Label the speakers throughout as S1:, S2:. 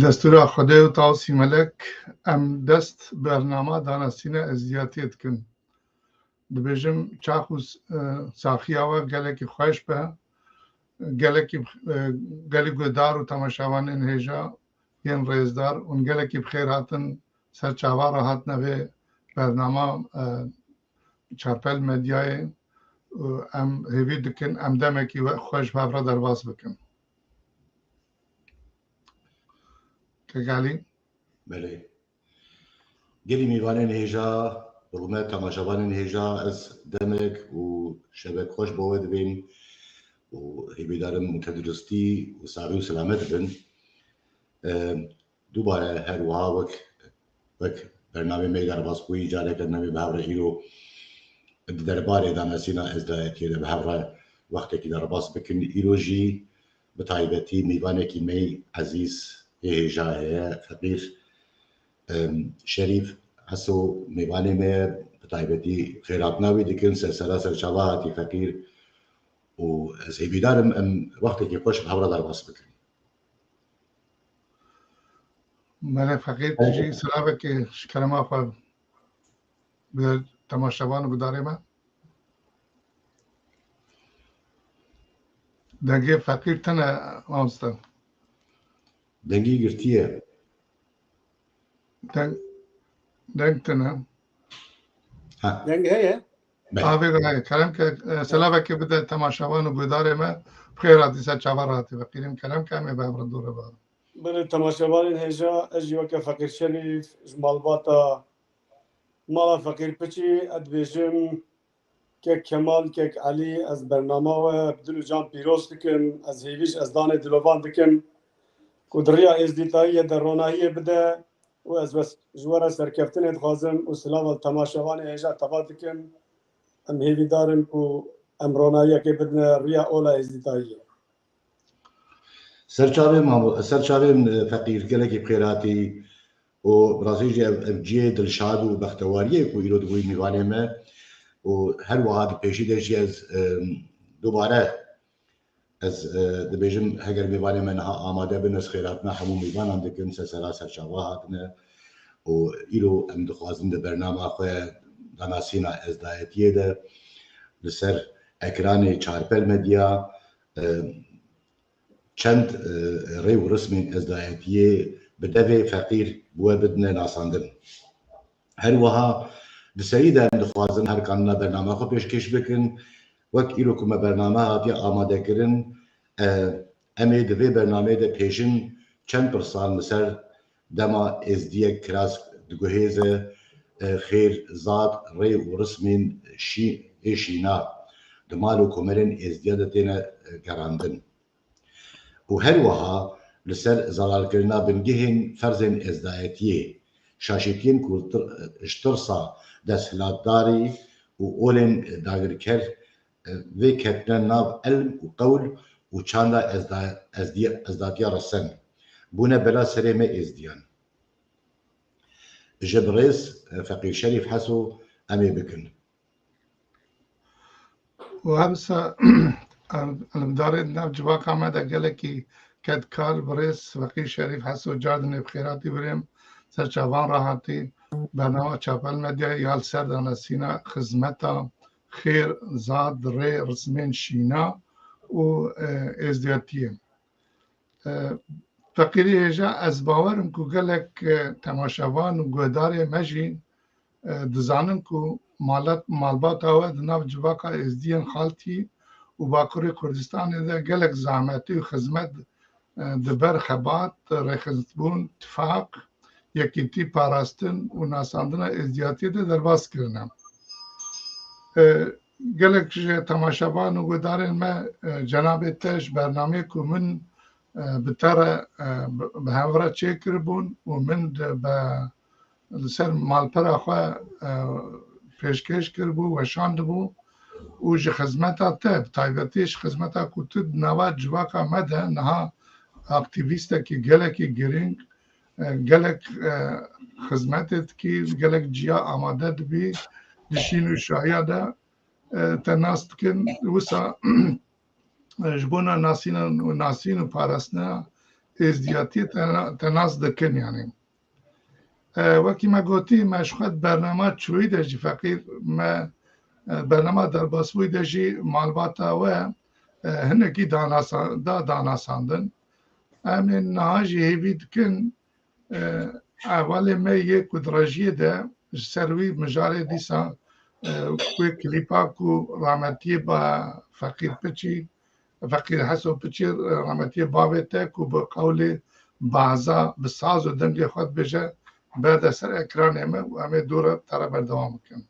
S1: دستور خدای و تاوسی ملک ام دست برنامه دانستین ازدیاتیت کن دبیجم چاخوس ساخیا و گلکی خوش به گلی گودار و تماشاوان هجا ین ریزدار اون گلکی بخیر هاتن سر چاوار هات نوی برنامه چاپل مدیای ام هیوی دکن ام دمکی و خوش بابرا درواز بکن که گلی؟
S2: بله گلی میوانه هجا رغم تماشاوان هجا از دمک و شبک خوش بود بین و هیوی دارم تدرستی و سعی و سلامت بین دوباره هر وها وک برنامه می درواز کوی جاره کرنمی بهوره ایرو درباره دانستینا ازدایتی ده بهوره وقتی که درواز بکن ایرو جی بتایبتی میوانه کی می عزیز هجا فقیر شریف حسو میوانه می بتایبتی خیرات ناوی دکن سر شواهاتی فقیر و از هیوی دارم وقتی که خوش بهوره درواز بکن
S1: من فقیر تجی سلامه که شکرم آفا به تماشاوان گداره من دنگی فقیر تنه آمستن
S2: دنگی گرتیه
S1: دنگ تنه
S3: دنگ هیه؟
S1: آوی گناه کرم که سلامه که بده تماشاوان گداره من بخیر راتی سر چاور راتی فقیریم کرم که همه بابر دوره بار
S3: بله تماشاوان هجا اجیو که فقیر شریف جمال باتا مالا فقیر پچی ادویجم که کمال که علی از برنامه و بدلو جان پیروز دکم از هیویش از دان دلوان دکم کدریا از دیتایی در رونایی بده و از بس جوار سرکفتن ادخازم و سلام تماشاوان هجا تبا دکم ام هیوی دارم که ام رونایی که بدن ریا اولا از دیتایی
S2: سرچاویم فقیر گلکی بخیراتی و برازیل افجی دلشاد و بختواریه که ایرو دوی میوانه ما و هر واحد پیشی داشتی از دوباره از دبیجم هگر میوانه ما نها آماده بنس خیراتنا همون میوانم دکن سر شواهاتنا و ایرو ام دخوازم ده برنامه خواه داناسینا ازدایتیه ده لسر اکران چارپل مدیا چند ری و رسمی ازدایتیه بدوی فقیر بوه بدن ناساندن هر وها دسریده دخوازن هر کاننا برنامه خو پیشکش بکن وک ایرو کما برنامه هاتی آماده کرن امی دوی برنامه ده پیشن چند پرسان مثل دما ازدیه کراس دگوهیزه خیر زاد ری و رسمین شینا دمالو کمرن ازدیه ده تینه گراندن و هر وها لسر زلال کرنا بنگهن فرزن ازدایتیه شاشتین که اشترسا دستهلاتداری و اولن داگرکر و کتنن ناو علم و قول و چاندا ازداتیا رسن بونه بلا سرمه ازدیان جبريس فقير شريف حسو أمي بكن
S1: وهمسا المدار ناف جواك عمد أقلكي كد كار بريس فقير شريف حسو جاردن بخيراتي بريم سر چاوان راحتي برنامه چاپل مدیا یال سردان سینا خدمتا خیر زاد ری رسمین شینا و ازدیاتیه فقیری هجا از باورم که گلک تماشاوان و گودار مجین دزانم که مالبات آود ناف جواکا ازدیان خالتی و باکوری کردستان ده گلک زحمتی و خدمت دبر خبات رخزبون اتفاق یکیتی پاراستن و ناساندن ازدیاتی ده درواز کردنم گلک تماشاوان و گودارن ما جناب تش برنامه که من بتر به همراه چه کربون و من به سر مالپر خواه پیشکش کربو و شاند بو و جه خدمتا تب تایبتیش خدمتا کتود نواد جواکا مده نها اکتیویستا که گلکی گرینگ گلک خدمتت که گلک جیا آماده بی دشین و شایا ده تناست کن وسا جبونا ناسین و پارسنا ازدیاتی تناس دکن یعنی وکی ما گوتی مشخص برنامه چوی دجی فقیر ما برنامه در باسوی دجی مالباتا و هنگی داناساندن امین نهاجی هیوی دکن اول ما یک کدراجی ده سروی مجاره دیسا کوی کلیپا کو رامتی با فقیر پچی فقیر حسو پچی رامتی بابته کو با قول بعضا بساز و دنگ خود بجه بعد سر اکران همه و همه دوره تره بردوام کن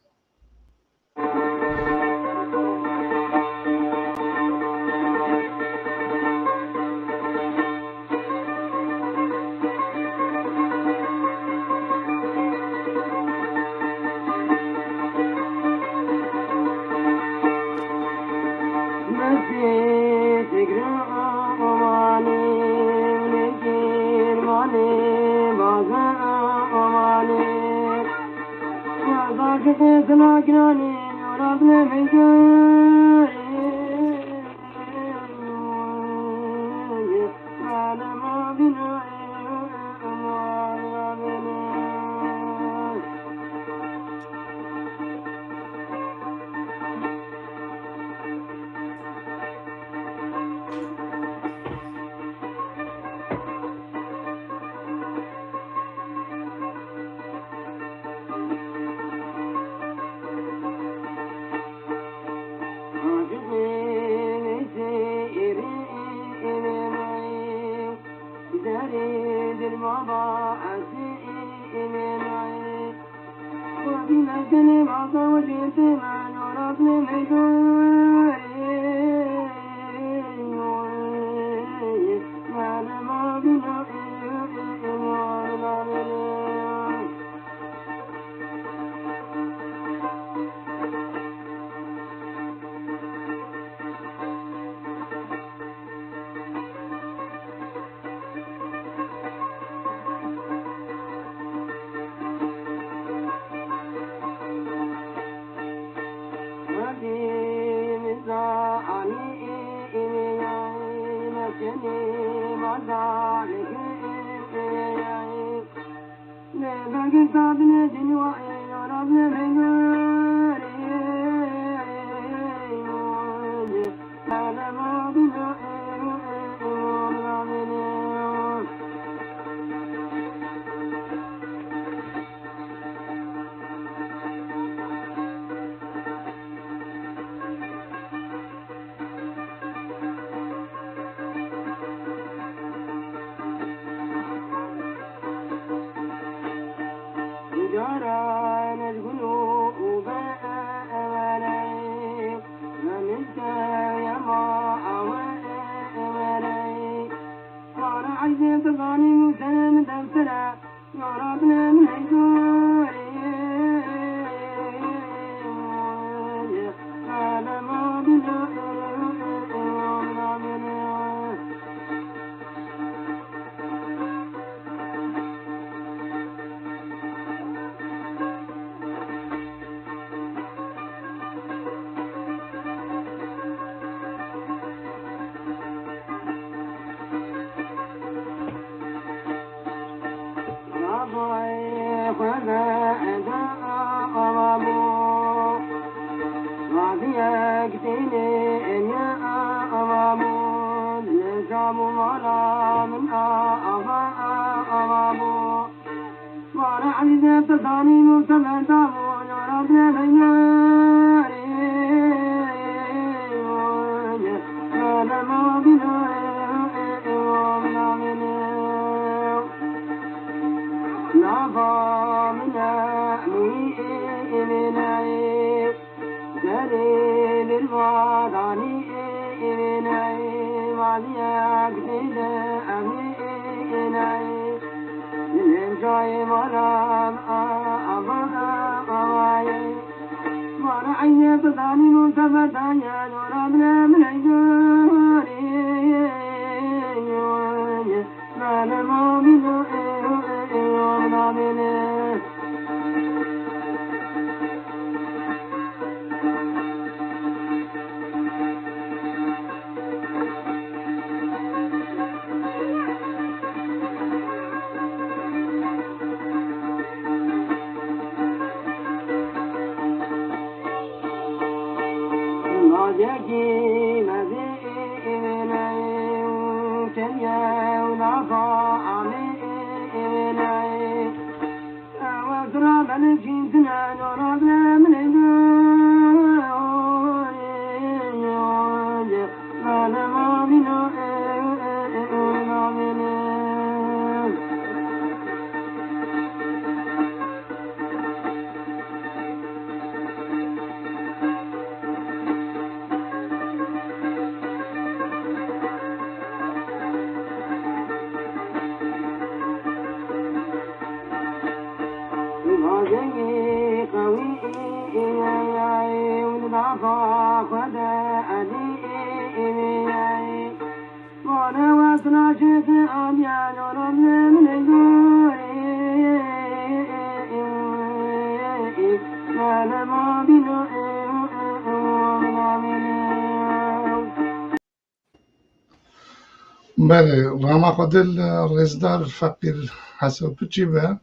S1: بله راما خودل رزدار فقیر حساب چی به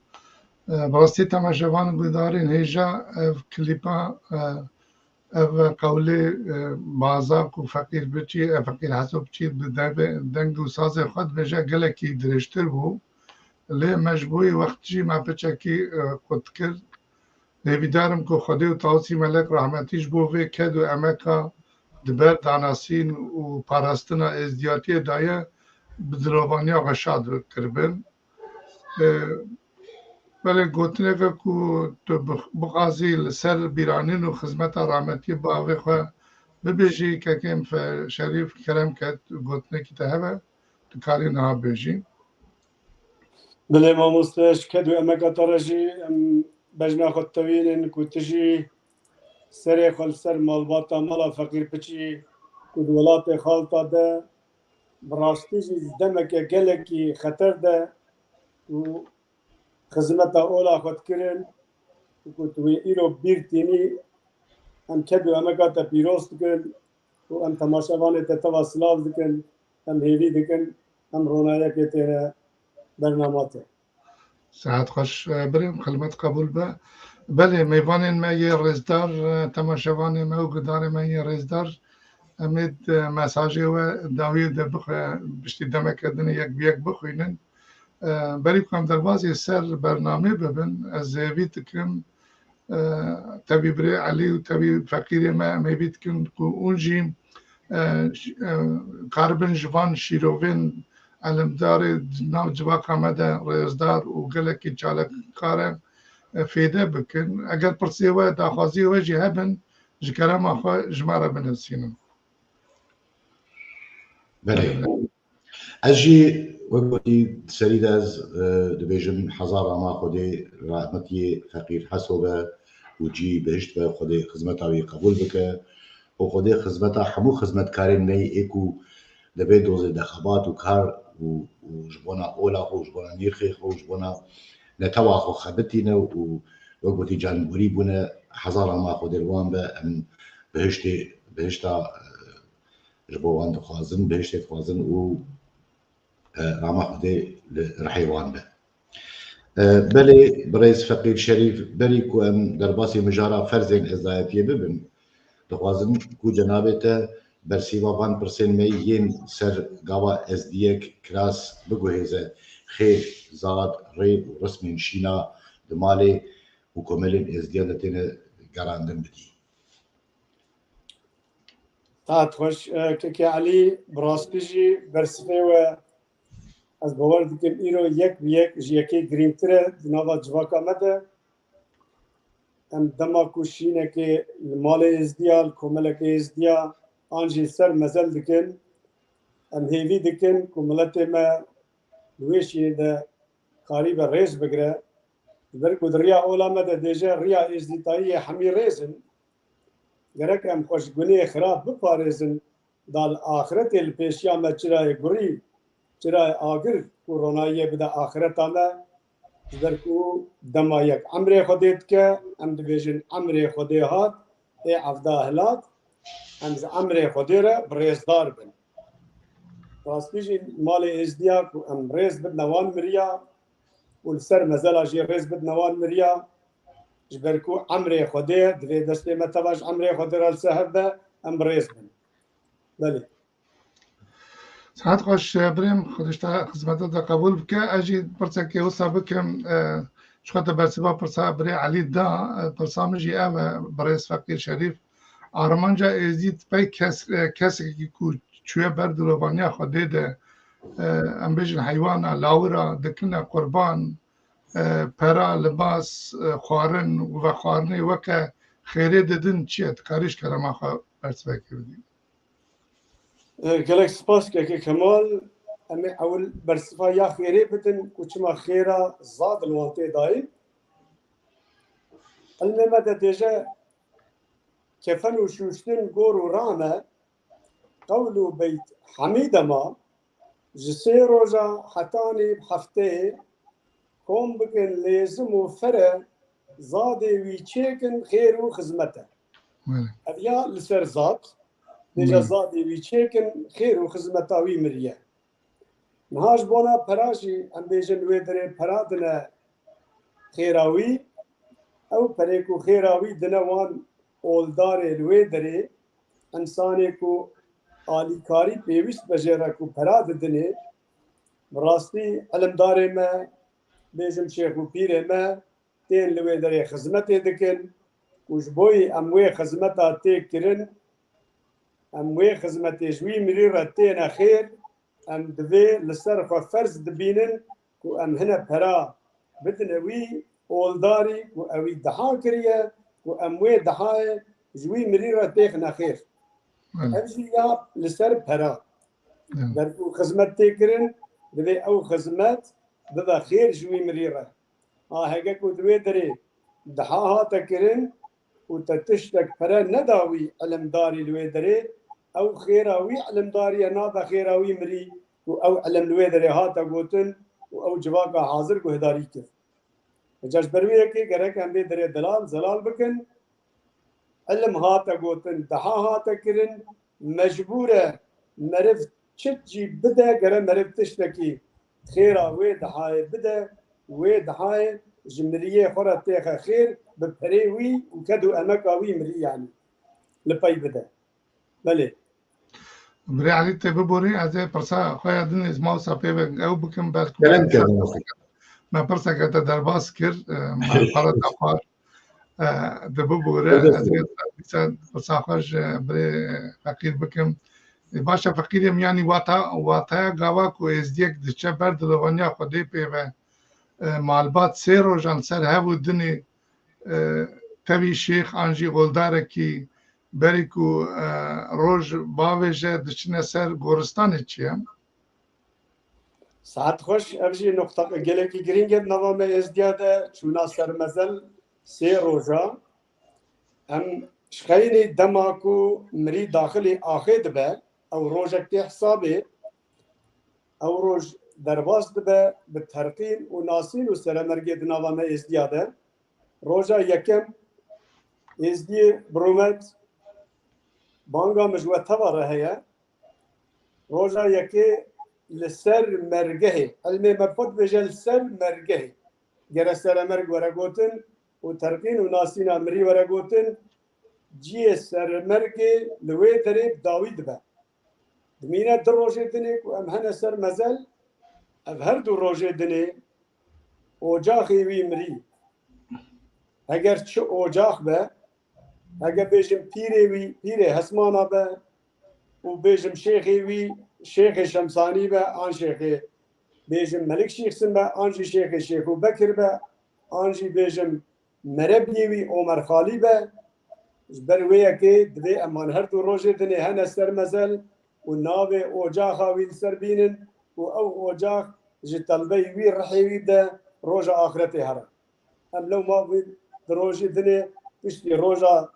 S1: براستی تماشاوان گودارین هیجا کلیپا قول بازاق و فقیر بچی فقیر حساب چی دنگ و ساز خود بجا گلکی درشتر بو لی مجبوی وقتی ما بچکی خود کرد نویدارم که خودی و تاوسی ملک رحمتیش بو وی کد و امکا دبر داناسین و پاراستنا ازدیاتی دایه بدروانیا غشاد کربن ولی گوتنه که تو بقازی لسر بیرانین و خدمت رحمتی باوی خواه ببیجی که کم شریف کرم که گوتنه کی تهوه تو کاری نها بیجی
S3: بله ما مستش کدو امکا ترجی بجنا خود توینن کتجی سری خال سر مالباتا مالا فقیر پچی کد ولات خالتا ده براستی دمک گلکی خطر ده و خدمت اولا خود کرن و توی ایرو بیر تینی هم کدو امکا تا پیروست کن و هم تماشاوان تتوا سلاف دکن هم هیوی دکن هم رونایه که تیره برناماته
S1: ساعت خوش بریم خدمت قبول به بله میوان ما یه رزدار تماشاوان ما و گدار ما یه رزدار امید مساجی و داوی ده بشتی دمه کردن یک بیک بخوینن بری کنم در بازی سر برنامه ببین از زیویت کم تبی بری علی و تبی فقیر ما میبید کن که اونجی قربن جوان شیروین علمدار ناو جواق آمده رزدار و گلکی چالک کاره فیده بکن اگر پرسی و داخوازی و جی هبن جکرم آخوا جماره بنسینم
S2: بله اجی وقتی سرید از دبیجم هزار ما خودی رحمتی فقیر حسوبه و جی بهشت به خودی خدمت آوی قبول بکه و خودی خدمت همو خدمت کارین نی ایکو دبی دوز دخبات و کار و جبونا اولا و جبونا نیرخی و جبونا نتوا خو خبتینه و وقتی جانبوری بونه هزار ما خودی روان به بهشتا جبوان دخوازن بهشت خوازن و راما خودی رحیوان به بله برایز فقیر شریف بری کو ام در باسی مجارا فرزین ازدایتیه ببین دخوازن کو جنابته برسیوا وان پرسن می ین سر گاوا ازدیک کراس بگوهیزه خیر زاد ری و رسمین شینا دمالی و کملین ازدیانتین گراندن بدی
S3: ساعت خوش که علی براستیجی برسفه و از باور دکم ایرو یک یکی گرینتره دنوا جواکا مده ام دما کوشینه که مال ازدیال کومله که ازدیا آنجی سر مزل دکن ام هیوی دکن کوملت ما دویشی ده قریب ریز بگره در کد ریا اولا مده دیجه ریا ازدیتایی همی ریزن گرک ام خوشگونی خراب بپارزن دال آخرت الپیشیا مچرای گری چرای آگر کورونایی بده آخرت آمه در کو دما یک عمر خودت که ام دبیجن عمر خودی هات ای عفده هلات ام عمر خودی را بریزدار بن راستیجی مال ازدیا ام ریز بد نوان مریا والسر مزالا جي ریز بد نوان مریا جبركو عمري خودي دوي دستي متواج عمري خودي رال سهر ده ام ريز بن بله
S1: ساعت خوش بریم خودش تا خدمت دا قبول بکه اجی پرسا که وصا بکم شخص برسبا پرسا برای علی دا پرسا مجی او برای فقیر شریف آرمانجا ازید پی کسی که چوی بردلوانیا خوده ده ام بیجن حیوانا لاورا دکنه قربان پرا لباس خوارن و خوارنی وکه خیره ددن چیه تکاریش کرم آخوا برسبا کردیم
S3: گلک سپاس که کمال امی اول برسفا یا خیره بتن کچما خیره زاد الوانته دایم المهم دیجا كفن وشوشتن قورو رانا قولوا بيت حميدة ما جسي روجا حتاني بحفته كوم بكن لازم وفرة زادي ويتشيكن خير وخزمته أبيا لسر زاد ديجا زادي ويتشيكن خير وخزمته ويمريا نهاج بونا براشي أم بيجن ويدري برادنا خيراوي أو بريكو خيراوي دنوان اولدار روی داره انسانی کو آلیکاری پیوست بجیره کو پراد دنه راستی علمدار ما بیجم شیخ و پیر ما تین لوی داره خدمت دکن وش بوی اموی خدمت آتی کرن اموی خدمت جوی مری رتین خیر ام دوی لسر خو فرض دبینن کو ام هنا پرا بدنوی اولداری کو اوی دها کریه وأموي ضحايا جوي مريرة تيخنا خير أمشي يا لسر برا دركو خدمت تيكرن دوي أو خدمت بدا خير جوي مريرة هاكاكو دوي دري ضحاها تكرن وتتشتك برا نداوي علمداري لوي دري أو خيراوي علمداري نادا خيراوي مري أو علم لوي دري هاتا قوتن أو جواكا حاضر كو هداري كيف جاش برويه كي غرك ام بي دري دلال زلال بكن علم هاتا قوتن دحا هاتا كرن مجبوره مرف تشجي بدا غره مرف تشتكي خيرا وي دحاي بدا وي دحاي جمريه خرا تيخ خير ببريوي وكدو امكاوي مري يعني لباي بدا بله
S1: بري علي تبوري از پرسا خويا دن اسمو صافي او بكم بالك ما پرسا که در باز کرد ما پرد افار دبو بوره از این پرسا خوش برای فقیر بکم باشه فقیریم یعنی واتا گاوا کو از دیگ دچه برد لوانیا خودی پیوه مالبات سه روزان سر هفو دنی تبی شیخ آنجی غلداره کی بری کو روز باویجه دچنه سر گورستان چیه
S3: ساعت خوش ابجی نقطه گلکی گرینگ نوام ازدیاده چونا سرمزل سه روزا هم شخینی دماکو مری داخلی آخید به او روزک حسابه او روز درواز به بترقین و ناسین و سرمرگید نوام ازدیاده روزا یکم ازدی برومت بانگا مجوه تباره هیا روزا یکی لسر مرجه علمي مفقود بجل سر مرجه جرى سر مرج ورقوتن وترقين وناسينا مري ورقوتن جي سر مرجه لوي تريب داويد با دمينا دروجه دنيك وام هنا سر مزل افهر دو روجه دني اوجاخي وي مري اگر چه اوجاخ با اگر بيجم بيري وي بيري هسمانا با وبيجم شيخي وي شيخ شمساني با آن شيخ بيجم ملك شيخ سن با آنجي شيخ بكر با آنجي بيجم مربيوي عمر خالي با برويه كي دبي امان هر دو روجه دني هنا سر مزل وناوي اوجاخا وي سر بينن او اوجاخ جي طلبي وي رحيوي دا روجه اخرتي هرا ام لو ما وي روجه دني تشتي روجه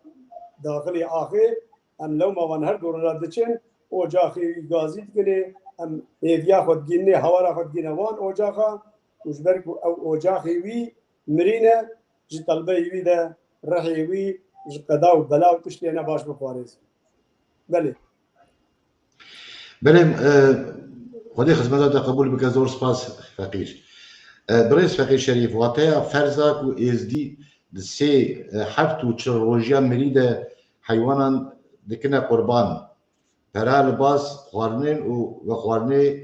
S3: داخلي اخر ام لو ما وان هر دو روجه دچن اوجاخی گازید کنه ام ایدیا خود گینه هوارا خود گینه وان اوجاخا وجبرك او اوجاخي وي مرينا جي طلبي وي ده رحي وي جي قداو بلاو تشتي انا باش بخوارز بله
S2: خدي خدمات قبول بك زور سباس فقير بريس فقير شريف واتيا فرزاك و ازدي دسي حفتو تشروجيا مريده حيوانا دكنا قربان پرا لباس خواردن و خواردن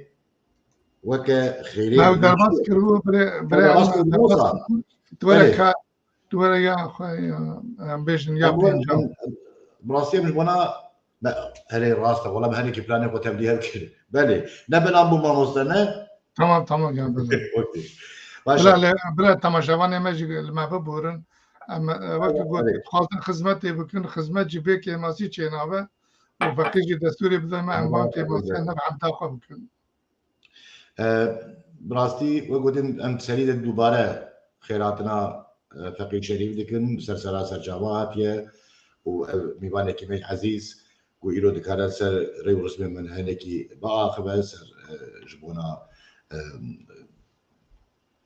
S2: وک خیری
S1: ما درباس کرو برای درباس دوره یا خواه بیشن یا پینجا
S2: براستی مش بنا هلی راسته ولی به هنی که پلانی خود تبلیغ کرد بله نه بلام بو ماموسته نه
S1: تمام جان بله تماشاوان امجی ما ببورن اما وقت گفت خواستن خدمت بکن خدمت جبه که ماسی چیناوه و فقیجی دستوری بدم اموان که ماسی نفهم تاقه بکن
S2: براستی و گفتن ام سرید دوباره خیراتنا فقیر شریف دکن سرسرا سرجاوا هاتیه و میوانه که میج عزیز و ایرو دکاره سر ریو رسمی من هنکی با آخبه سر جبونا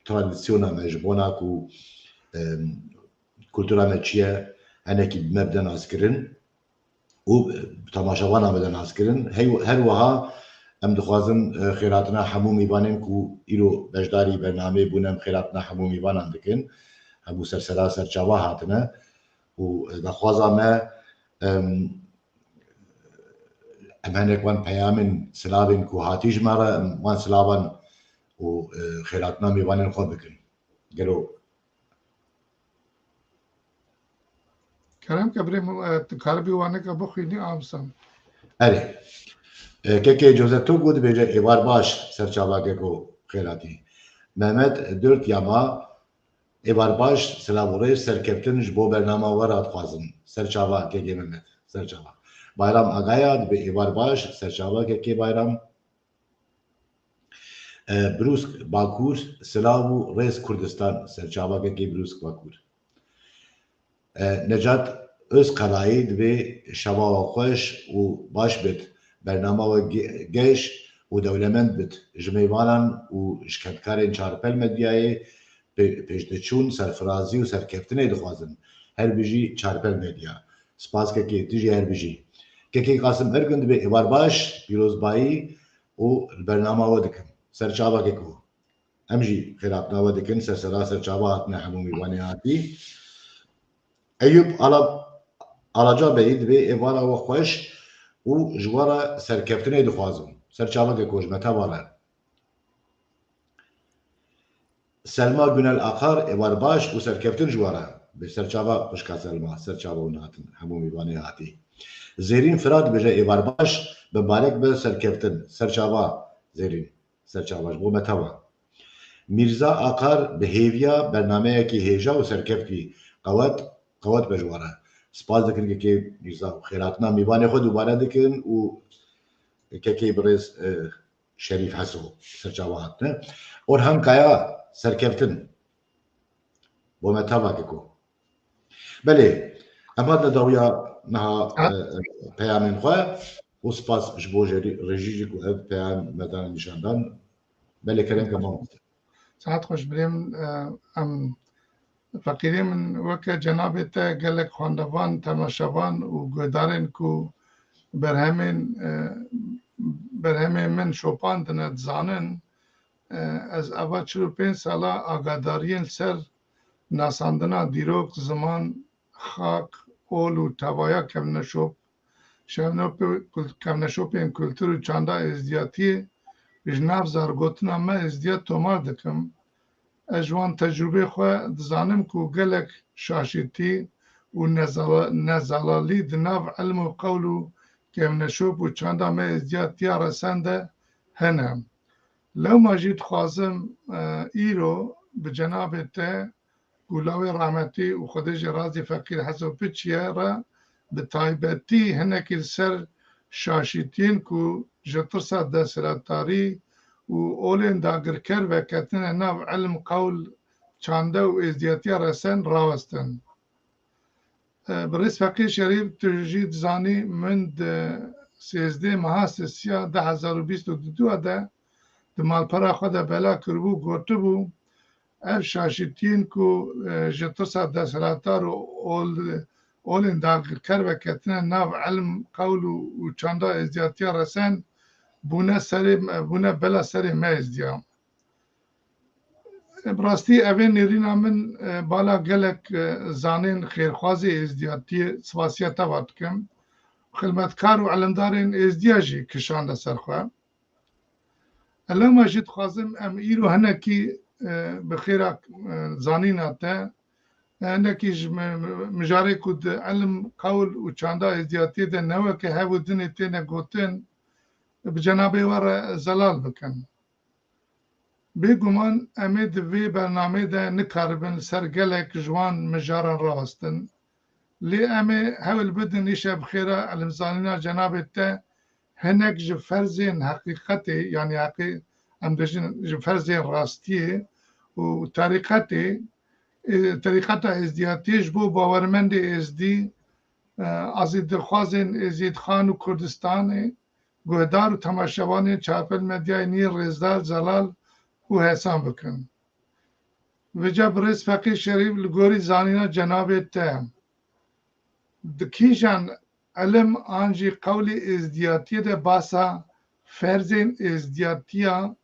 S2: ترادیسیونا ما جبونا کو کلتورا ما چیه هنکی مبدأ ناسکرین و تماشاوانا مبدأ ناسکرین هر وها ام دخوازن خیراتنا همو میوانن کو ایرو بجداری برنامه بونم خیراتنا همو میوانن دکن همو سرسرا سرجاوا هاتنه و دخوازا ما ام هنک وان پیامن سلابن کو هاتیج مارا وان سلابن و خیراتنا میوانن خود بکن گلو
S1: کرم کبری کاربی وانه که بخوینی آمسن
S2: اره که جوزه تو گود بیجه ایوار باش سرچاوا که کو خیراتی محمد دورت یاما ایوار باش سلاوری سرکپتن جبو برنامه ورات خوازن سرچاوا که محمد سرچاوا bayram agayad به ایوار باش سرچاوا که bayram بروسک باکور سلاو رئیس کردستان سرچاوا که بروسک باکور نجات öz قلایید به شوا خوش و باش بید برنامه و گیش و دولمند بید جمیوانان و شکتکارین چارپل مدیای پیشتچون سرفرازی و سرکفتنه دخوازن هر بیجی چارپل مدیا سپاس که تیجی هر بیجی که قاسم ارگند به ایوار باش پیروزبایی و برنامه و دکن سرچاوا که کو امجی خیراتنا و دکن سرسرا سرچاوا هاتنا همومی وانی هاتی ایوب alaca beyid ve evara ve xoş û ji wara serkeftinê dixwazim serçavekê ku ji me tevale Selma Günel Akar evar baş û serkeftin ji wara bi serçava xwişka Selma serçava hûn hatin hemû mîvanê hatî Zerîn Firat bêje evar baş bi barek bi serkeftin serçava Zerîn serçava ji bo me teva Mirza Akar bi hêviya bernameyekî hêja û serkeftî qewet be ji wara سپاس دکن که میرزا خیراتنا میوانه خود دوباره دکن و که برز شریف حسو سرچاوات نه اور هم کایا سرکفتن با متابا کو بله اما داویا نها پیامن خو و سپاس جبو رژیجی کو پیام مدان نشاندان بله کلام کمان
S1: ساعت خوش بریم ام فقیری من وکه جناب تا گلک خواندوان تماشاوان و گودارن کو برهمین من شوپاندن زانن از اول 45 ساله آگادارین سر ناساندنا دیروک زمان خاک اول و توایا کمنشوپ این کلتور چاندا ازدیاتی جناب زارگوتنا ما ازدیات تومار دکم اجوان تجربه خو دزانم کو گلک شاشیتی و نزالالی دناو علم و قول و کمنشوب و چاندا ما ازدیاتیا رسنده هنم لو ماجید خوازم ایرو به جناب ته گولاوی رحمتی و خودش رازی فقیر حسو پچیه را به تایبتی هنکی سر شاشیتین کو جترسا دسراتاری و اولین داگرکر و کتن ناو علم قول چانده و ازدیاتی رسن راوستن برئیس فقیر شریف تجید زانی من ده 13 ماه سیا 2022 ده مالپرا خود بلا کربو گوته بو اف شاشتین کو جترسا دسراتار و اولین داگرکر و کتن ناو علم قول و چانده ازدیاتی رسن بونه بلا سری میز دیام براستی اوین نیرینا من بالا گلک زانین خیرخوازی ازدیاتی سواسیتا واتکم خدمتکار و علمدارên êzdiya jî kişan li ser xwe. Elema jî dixwazim em îro hinekî bi xêra zanîna te hinekî ji mijarê ku di elim qewl û çanda êzdiyatiyê de ne weke hev û dinê têne gotin bi cenabê we re zelal bikin. Bêguman em ê di vê bernamê de nikaribin li ser gelek ji wan mijaran rawestin. Lê em ê hewl bidin îşev bi xêra elimzanîna cenabê te hinek ji ferzên heqîqetê yanî em dijin ji ferzên rastiyê û terîqeta êzdiyatiyê ji bo bawermendê êzdî azîdilxwazên êzîdxan û Kurdistanê guhdar û temaşevanên çapel medyayê nî rêzdar zelal û hesan bikin. Vêca birêz Feqîr Şerîf li gorî zanîna cenabê te di kîjan elim an jî qewlê êzdiyatiyê de basa ferzên êzdiyatiya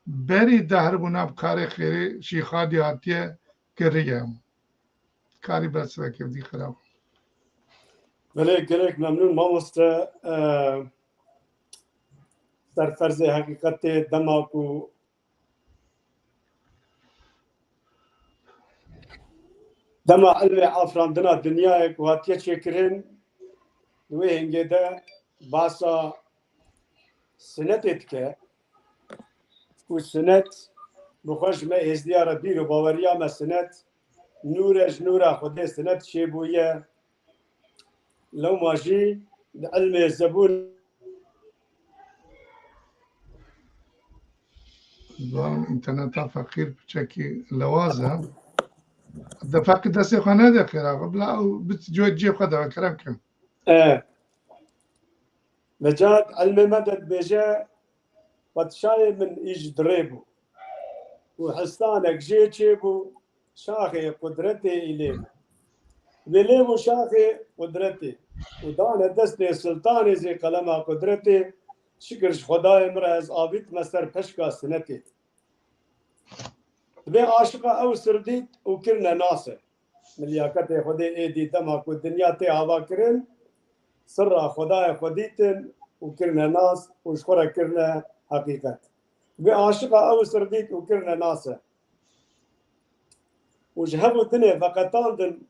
S1: berî dahrbûna bi karê xêrê Şîxadî hatiye kiriye. Karî bersivekê dî xirab.
S3: Belê gelek memnûn mamoste serferzê heqîqetê dema ku dema ilmê afirandina dinyayê ku hatiye çêkirin di wê hêngê de basa sinetê dike û sinet bi xwe ji me êzdiya re bîr û baweriya me sinet nûre ji nûra Xwedê sinet çêbûye lewma jî di ilmê zebûn
S1: Dwan interneta Feqîr piçekî lewaz e. De Feqî destê xwe nede xêra bila ew cê xwe de kerem kim.
S3: Necat ilmê me de dibêje padşayê min îj dirê bû û histanek jê çêbû şaxê qudretê îlê vê lê bû şaxê qudretê û dane destê sultanê zê qelema qudretê şikir ji Xwedayê min re ez avîtme ser peşka sinetê. Divê aşiqa ew sirdît û kirine nasê. Milyaketê Xwedê êdî dema ku dinya tê hava kirin sirra Xwedayê xwe dîtin û kirine nas û ji xwe re kirine heqîqet. Divê aşiqa ew sirdît û kirine nasê. û ji hev û dinê veqetandin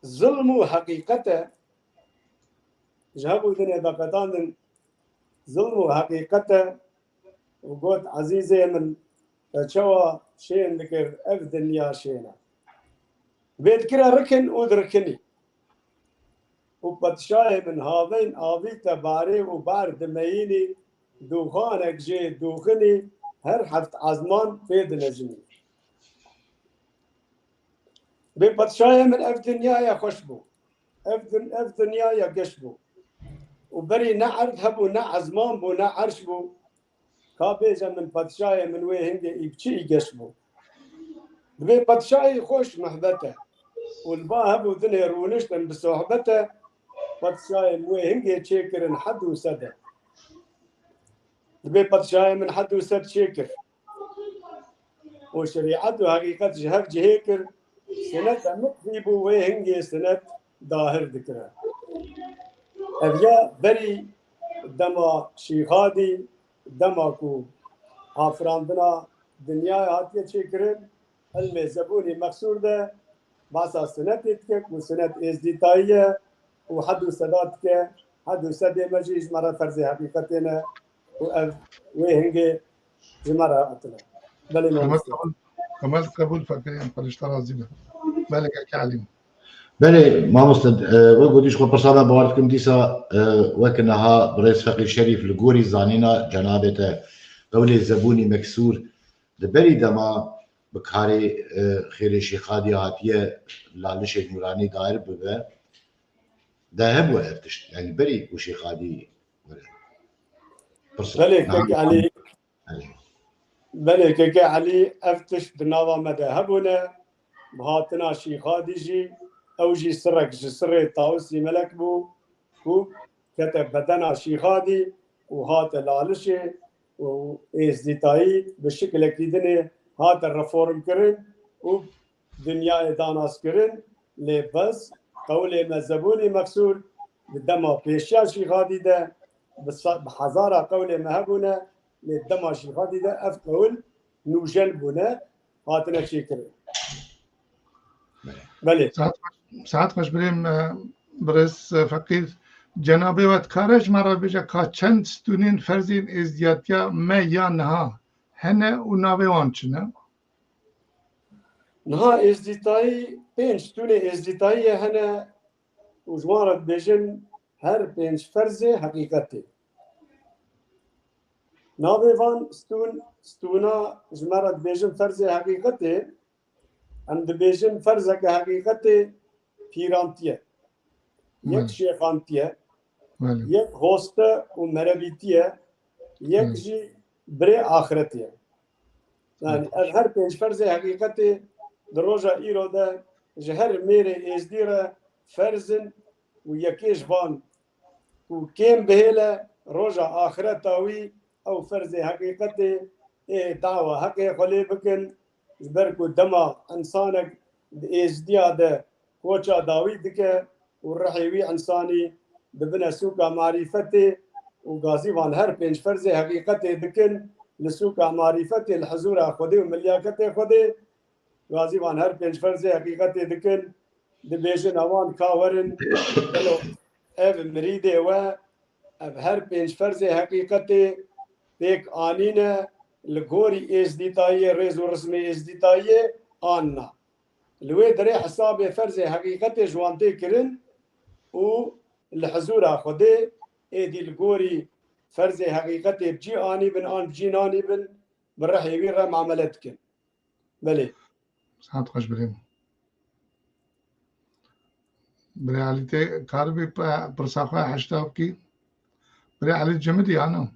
S3: zilm û heqîqete ji hev û dinê veqetandin zilm û heqîqete û got ezîzê min çawa şên dikir ev dinya şên e. Vê dikire rikin û dirikinî û padşayê min havên avîte barê û bar dimeyînî dûxanek jê dûxinî her heft ezman pê dinejinî. Vê padşayê min ev dinyaya xweş bû ev dinyaya geş bû û berî ne erd hebû ne ezman bû ne erş bû ka bêje min padşayê min wê hingê îpçî geş bû. Divê padşayê xweş mihbete û li ba hebû dinê rûniştin bi sohbete padşayên wê hingê çêkirin hed û sede. Divê padşayê min hed û sed çêkir û şerîet û heqîqet ji hev cihê kir sinet miqfî bû wê hingê sinet dahir dikire. Ev ya berî dema Şîxadî dema ku afirandina dinyaya hatiye çêkirin ilmê zebûnî meqsûr de basa sinetê dike ku sinet êzdîtayî ye û hed û seda dike hed û sedê me jî ji me re ferzê heqîqetê ne û ev wê hingê ji me re hatine. Belê mamoste.
S1: Kemal qebûl Feqîr perişta razî be. Belekeke elîm.
S2: Belê mamoste we gotî ji xwe pirsana bawer dikim dîsa weke niha birêz Feqîr Şerîf li gorî zanîna cenabê te qewlê zebûnî meksûr di berî dema bi karê xêrê Şîxadî hatiye lalişê nûranî dair bibe de hebû ev tişt yanî berî ku Şîxadî
S3: Belê keke Elî belê keke Elî ev tişt di nava me de hebûne bi hatina Şîxadî jî ew jî sirek ji sirê Tausî Melek bû ku kete bedena Şîxadî û hate lalişê û êzdîtayî bi şiklekî dinê hate reformkirin û dinyayê danas kirin lê bez qewlê me zebûnî meqsûr بالدما بيشيا شيخادي ده بحزارة قول مهبونا للدما شيخادي ده أف قول نوجل بنا هاتنا شكر بله
S1: ساعت خوش بریم برس فقیر جنابی وقت کارش مرا بجا که چند ستونین فرزین ازدیاتیا ما یا نها هنه و ناوی وان چنه؟
S3: نها ازدیتایی پنج ستون ازدیتایی هنه وجوارت بجن هر پنج فرز حقیقتی ناوی وان ستونا جمارت بجن فرز حقیقتی هم دبیجن فرز که حقیقتی پیرانتیه یک شیخانتیه یک هوست و مربیتیه یک جی بری آخرتیه yani her pênc ferzê heqîqetê di roja îro de ji her mêrê êzdî re ferzin û yekê ji van û kêm bihêle roja axireta wî ew ferzê heqîqetê ê dawa heqê xwe lê bikin ji ber ku dema insanek di êzdiya de koça dawî dike û rihê wî insanî dibine sûka marîfetê û gazî van her pênc ferzê heqîqetê dikin لسوق معرفة الحضور خدي وملياقة خدي غازي وان هر پنج فرز حقيقة دكن دبيجن اوان كاورن اف مريده و اف هر پنج فرز حقيقة بيك آنينه لغوري ازديتاية ريز ورسمي ازديتاية آننا لوي دري حساب فرز حقيقة جوانتي كرن و الحضور خدي ايدي لغوري فرز حقيقتي بجي آني بن آن بجي ناني بن برح يبير معاملتك بلي
S1: ساعت خوش بریم بري علي تي كاربي برساخوة حشتاب كي بري علي الجمدي أنا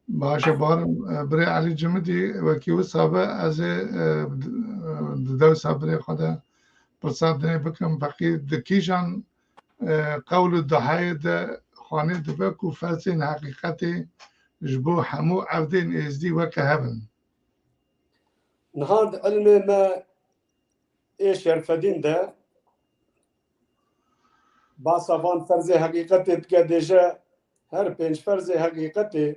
S1: باشا بارم بري علي الجمدي وكي وصابة أزي دو صابري خدا برساب دني بكم فقير دكيشان قول الضحايا ده خانه دبک و فرزین حقیقتی جبو همو عودین ازدی وکه هبن
S3: نهاد علم ما ايش يرفدين ده باصفان فرز حقيقتي تكدجا هر پنج فرز حقيقتي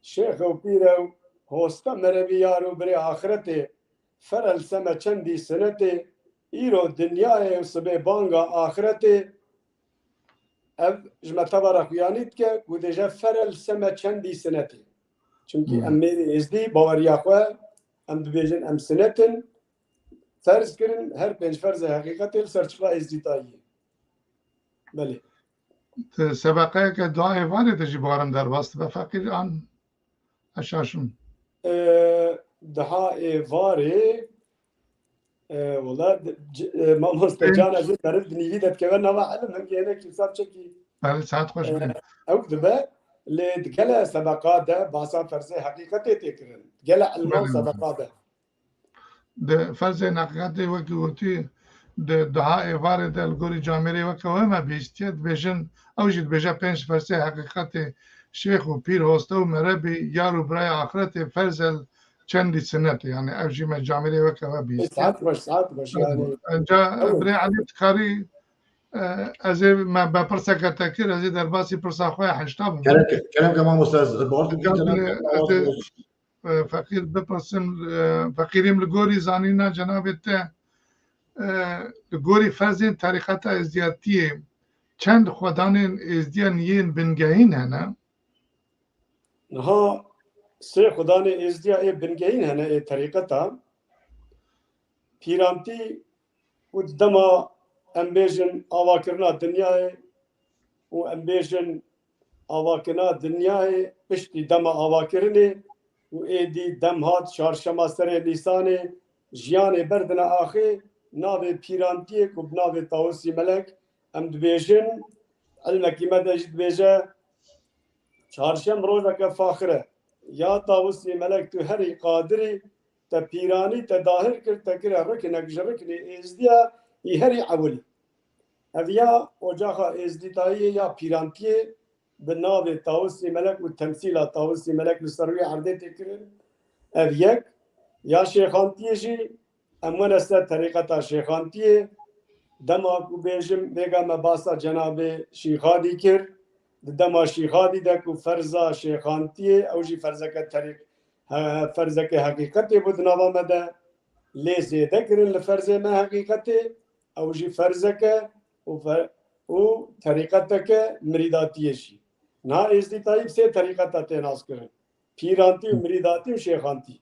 S3: شيخ و پيرو هوستا مربيارو بري آخرتي فرل سما چندي سنتي ايرو دنياي و سبي بانگا آخرتي ev ji me tevara xuyanî dike ku deja ferel seme çendî sinetê çunkî em mêrê êzdî baweriya xwe em dibêjin em sinetin ferz kirin her pênc ferzê heqîqetê li ser çiqa êzdîtayî belê
S1: sebaqeyeke duayê varê de jî barim derbas dibe feqîr an eşaşim
S3: daha êvarê والله مامۆستا can ez ê derin dinîvî de dikeve nava elim hem genek hesab çekî
S1: saat xoş birim
S3: ew dibe lê digele sebeqa de basa ferzê heqîqetê tê kirin gele ilman sebeqa de
S1: de ferzên heqîqetê wekî gotî di daha êvarê de li gorî camerê weke we me bîstiye dibêjin ew jî dibêje pênc ferzê heqîqetê şêx û pîr hosta û merebî yar û biraya axiretê ferzel چندی سنتی یعنی اوجی من جامعه و که بیست
S3: ساعت باش yani
S1: انجا برای علی تکاری از ما بپرسه که تکیر از در باسی پرسا خواه حشتاب
S2: كلام كمان استاذ
S1: فقیر بپرسم فقیریم لگوری زانینا جنابت لگوری فرزین طریقت ازدیاتیه چند خودان ازدیان یین بنگهین هنه
S3: نها سه خدانê êzdiya ê bingehîn hene ê terîqeta pîrantî û dema em bêjin avakirina dinyayê û em bêjin avakirina dinyayê piştî dema avakirinê û êdî dem hat çarşema serê Nîsanê jiyanê berdine axê navê pîrantiyê ku bi navê Tawusî Melek em dibêjin ilmekî me de jî dibêje çarşem rojeke faxir e ya Tawusî Melek tu herî qadirî te pîranî te dahir kir te kire rikinek ji rikinê êzdiya î herî ewilî ev ya ocaxa êzdîtayî ya pîrantiyê bi navê Tawusî Melek û temsîla Tawusî Melek li ser wê erdê tê kirin ev yek ya şêxantiyê jî em wene ser terîqeta şêxantiyê دما کو بیجم بگا ما باسا جناب شیخادی کرد دما شیخادی دا کو فرزا شیخانتی او جی فرزک طریق فرزک حقیقتی بود نوا مده لی زیده کرن لفرز ما حقیقتی او جی فرزک و طریقتک مریداتی شی نا ازدی طایب سے طریقتا تیناس کرن پیرانتی و مریداتی و شیخانتی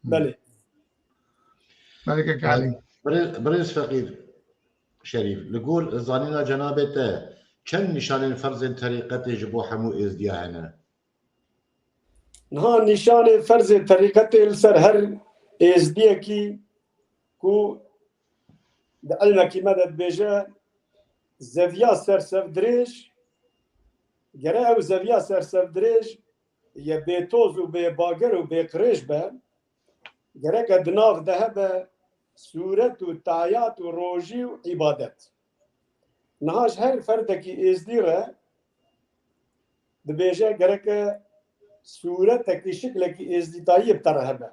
S3: بله
S1: ملك علي
S2: برنس فقير شريف لقول زانينا جنابته كم نشان فرز طريقته جبو حمو ازدياعنا
S3: ها نشان فرز طریقت السر هر ازدیه کی کو د علم کی مدد بیجه زویا سر سفدریش گره او زویا سر سفدریش یه بیتوز و بی باگر و بی قریش به گره که دناغ ده به صورت و تعیات و روژی و عبادت نهاش هر فردکی ازدیره دبیجه گره که صورتکی شکلکی ازدیتایی بتره به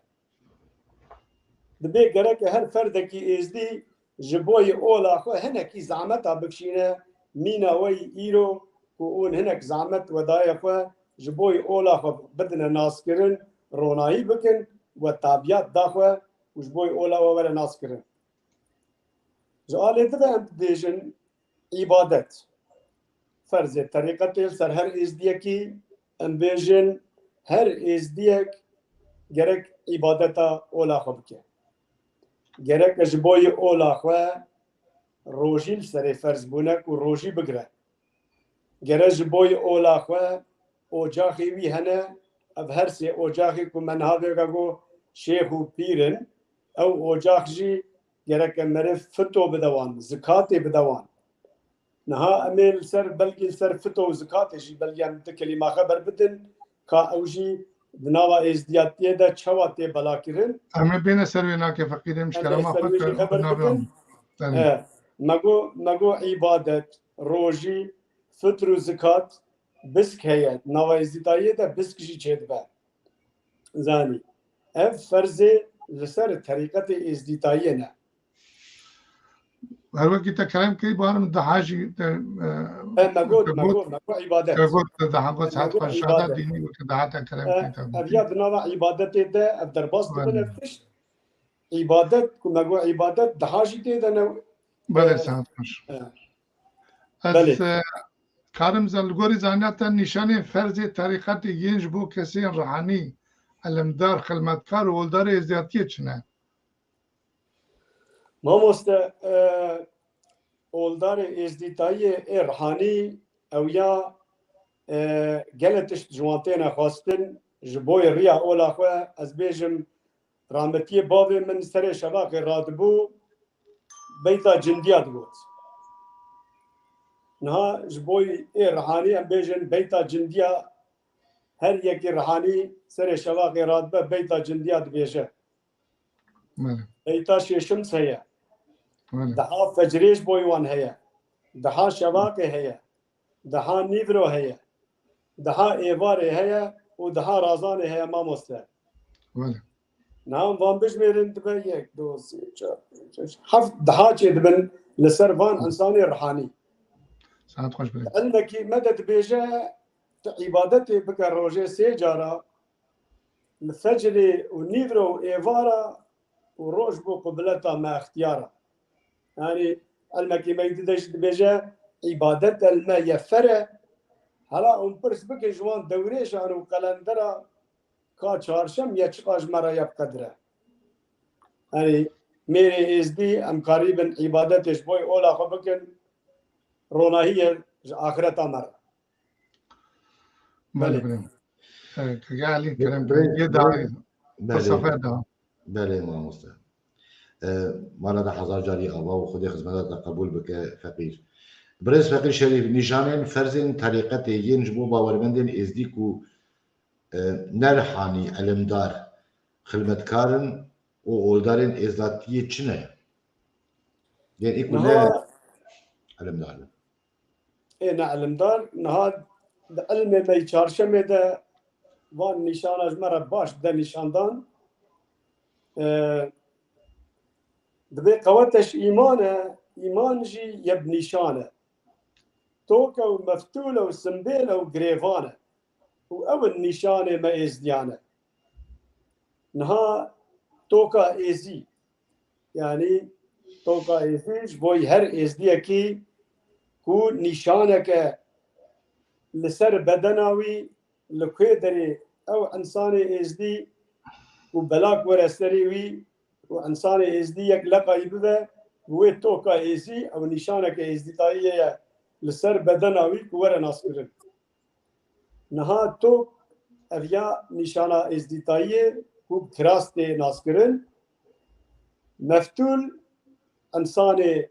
S3: دبی گره که هر فردکی ازدی جبوی اولا خو هنکی زعمت بکشینه مینا وی ایرو که اون هنک زعمت ودای خو جبوی اولا خو بدن ناس کرن رونایی بکن و تابعیت داخو و جبوی اولا و ور ناس کرن جاله ده هم دیجن عبادت فرض طریقت سر هر ازدیکی ام بیجن هر ازدیک گرک عبادتا اولا خو بکن گرک جبوی اولا خو روژی سر فرض بونک و روژی بگره گرک جبوی اولا خو اوجاخی وی هنه اب هر سی اوجاخی کو من ها گو شیخ و پیرن او اوجاخ جی گرک مرف فتو بدوان زکات بدوان نها امیل سر بلکه سر فتو زکات جی بلکه هم کلمه خبر بدن کا اوجی بناوا ازدیاتیه دا چواتی بلا کرن
S1: أما بين سروينا كفقير مشكلة ما فكر
S3: مگو عبادت روژی فطر و زکات بسک هيا نوا ازدیاتیه دا بسک جی چید با زانی اف فرض لسر طریقت ازدیاتیه نه
S1: هر وقت كلام كي بار من دحاجي
S3: مگو عبادت
S1: كقول دحاجة ساعات خشادة ديني وكدحات كلام كي
S3: افياد نوا عبادت ده اف درباس بدن افتش عبادت مگو عبادت دحاجی ده نه
S1: بله ساعت خش از کارم زلگوری زانیتا نشان فرض طریقت گنج بو کسی روحانی علمدار خدمتکار و ولدار ازدیاتی چنه
S3: ما مست ولدار ازدیتایی روحانی او یا گلتش جوانتین خواستن جبوی ریا اولا خو از بیجم رحمتی باب من سر شباق رادبو بیتا جندیات بود نها جبوی روحانی ام بیجن بیتا جندیا هر یکی روحانی سر شباق رادبه بیتا جندیات بیشه بیتا ششمس هيا دها فجريش بويوان هيا دها شباق هيا دها نيفرو هيا دها ايوار هيا ودها رازان هيا ما مستر نعم وان بجميرن دبن يك دو سي حفظ دها دبن لسرفان انساني روحاني
S1: ساعت خوش بلد
S3: علمك مدد بيجا عبادتي بكر روجي سيجارة الفجر ونيفرو ايوارا وروج بو قبلتها ما اختيارها يعني علمك ما يدش بيجا عبادت الماء يفره هلا اون برس بك جوان دوريش انو قلندرا کا چهارشم یا چقاش مرا یب قدره يعني میری ازدی ام قریبا عبادتش بوی اولا خو بکن روناهی آخرتا مرا
S1: بله بله كقالي كلام يدعي تصفيدها
S2: بله ما مستر مالا ده هزار جاری آبا و خودی خدمت قبول بک فقیر برز فقیر شریف نشانین فرزین طریقت ینج بو باورمندین ازدی کو نرحانی علمدار خدمتکارن و اولدارن ازداتیه چنه یعنی ایکو نه علمدار
S3: نه علمدار نهاد علم می چارشمه ده وان نشان از مرا باش ده نشاندان دبي قوتش إيمانه إيمان جي يب نيشانة توكا ومفتولة وسمبيلة وقريفانة وأول نيشانة ما إزديانة نها توكا إيزي يعني توكا إيزيش بوي هر إزديكي كو نيشانك لسر بدناوي لكويدري أو إنساني إزدي وبلاك ورسريوي وإنساني إزدي يك لقا يبذا هو توكا إزي أو نيشانك إزدي طاية لسر بدناوي كورا ناسكرن نها توك أفيا نيشانا إزدي طاية كو تراستي ناسكرن مفتول إنساني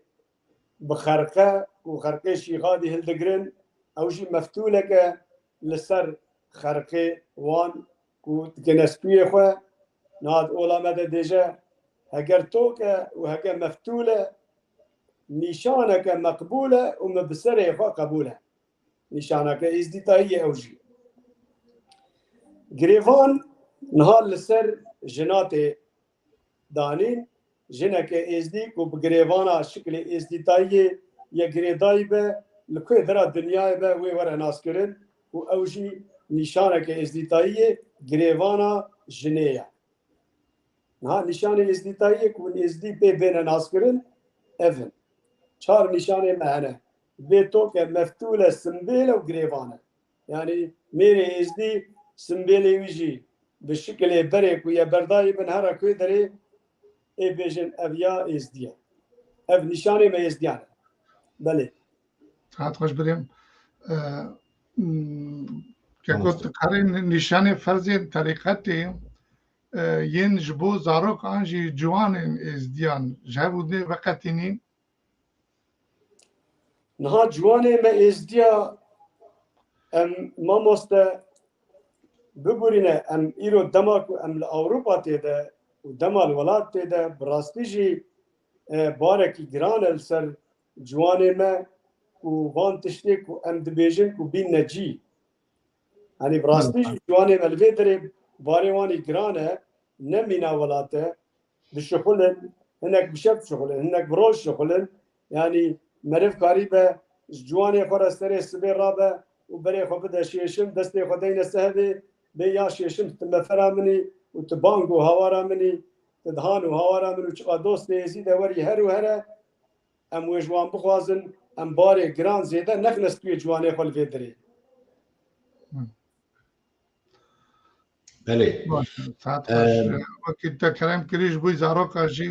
S3: بخرقة وخرقة شيغادي هلدقرن أو شي مفتولك لسر خرقة وان كو تكنسبيه خو ناد أولا مدى ديجا هكر توكا وهكر مفتولة نيشانك مقبولة ومبسره خو قبولة نيشانك إزدي طاية أو جي غريفان نهار لسر جناتي دانين جنك إزدي كو بغريفانا شكل إزدي طاية يا غريداي به لكوي درا دنيا به وي ورا ناس كرن و اوجي نشانك إزدي طاية غريفانا جنيا ها نشانه إزدي طاية كو إزدي بين ناس كرن اذن چار نشانه معنا بيتوك مفتولة سمبيلة وغريفانا يعني ميري إزدي سمبيلة ويجي بالشكل بريك ويا برداي بن هرا كوي دري اي بيجن افيا ازديا اف نشانه ما ازديانا بله
S1: ساعت خوش بریم که گفت کارین نشانه فرضی طریقتی ین جبو زاروک آنجی جوان ازدیان جابوده وقتینی
S3: نها جوانه ما ازديا ام ما مستا ببورينا ام ايرو دماك ام لاوروبا تيدا ودما الولاد تيدا براستيجي باركي جران السر جوانه ما وفان تشتيك ام دبيجن وبين نجي يعني براستيجي جوانه ما الفيدري باريواني جرانه نمينا ولاته بشغلن هناك بشب شغلن هناك بروش شغلن يعني مرف قريبه جواني خرستري سبير رابه وبري خو بدا شيشم دستي خدين السهبي بيا شيشم تمثرا مني وتبانغو هوارا مني تدهانو هوارا مني وشقا دوستي يزيد وري هرو هرا ام وجوان بخوازن ام باري جران زيدا نخلص توي جواني خو الفيدري
S2: بله
S1: ساعت خوش وقتی تا کلام کریش بوی زاروکا جی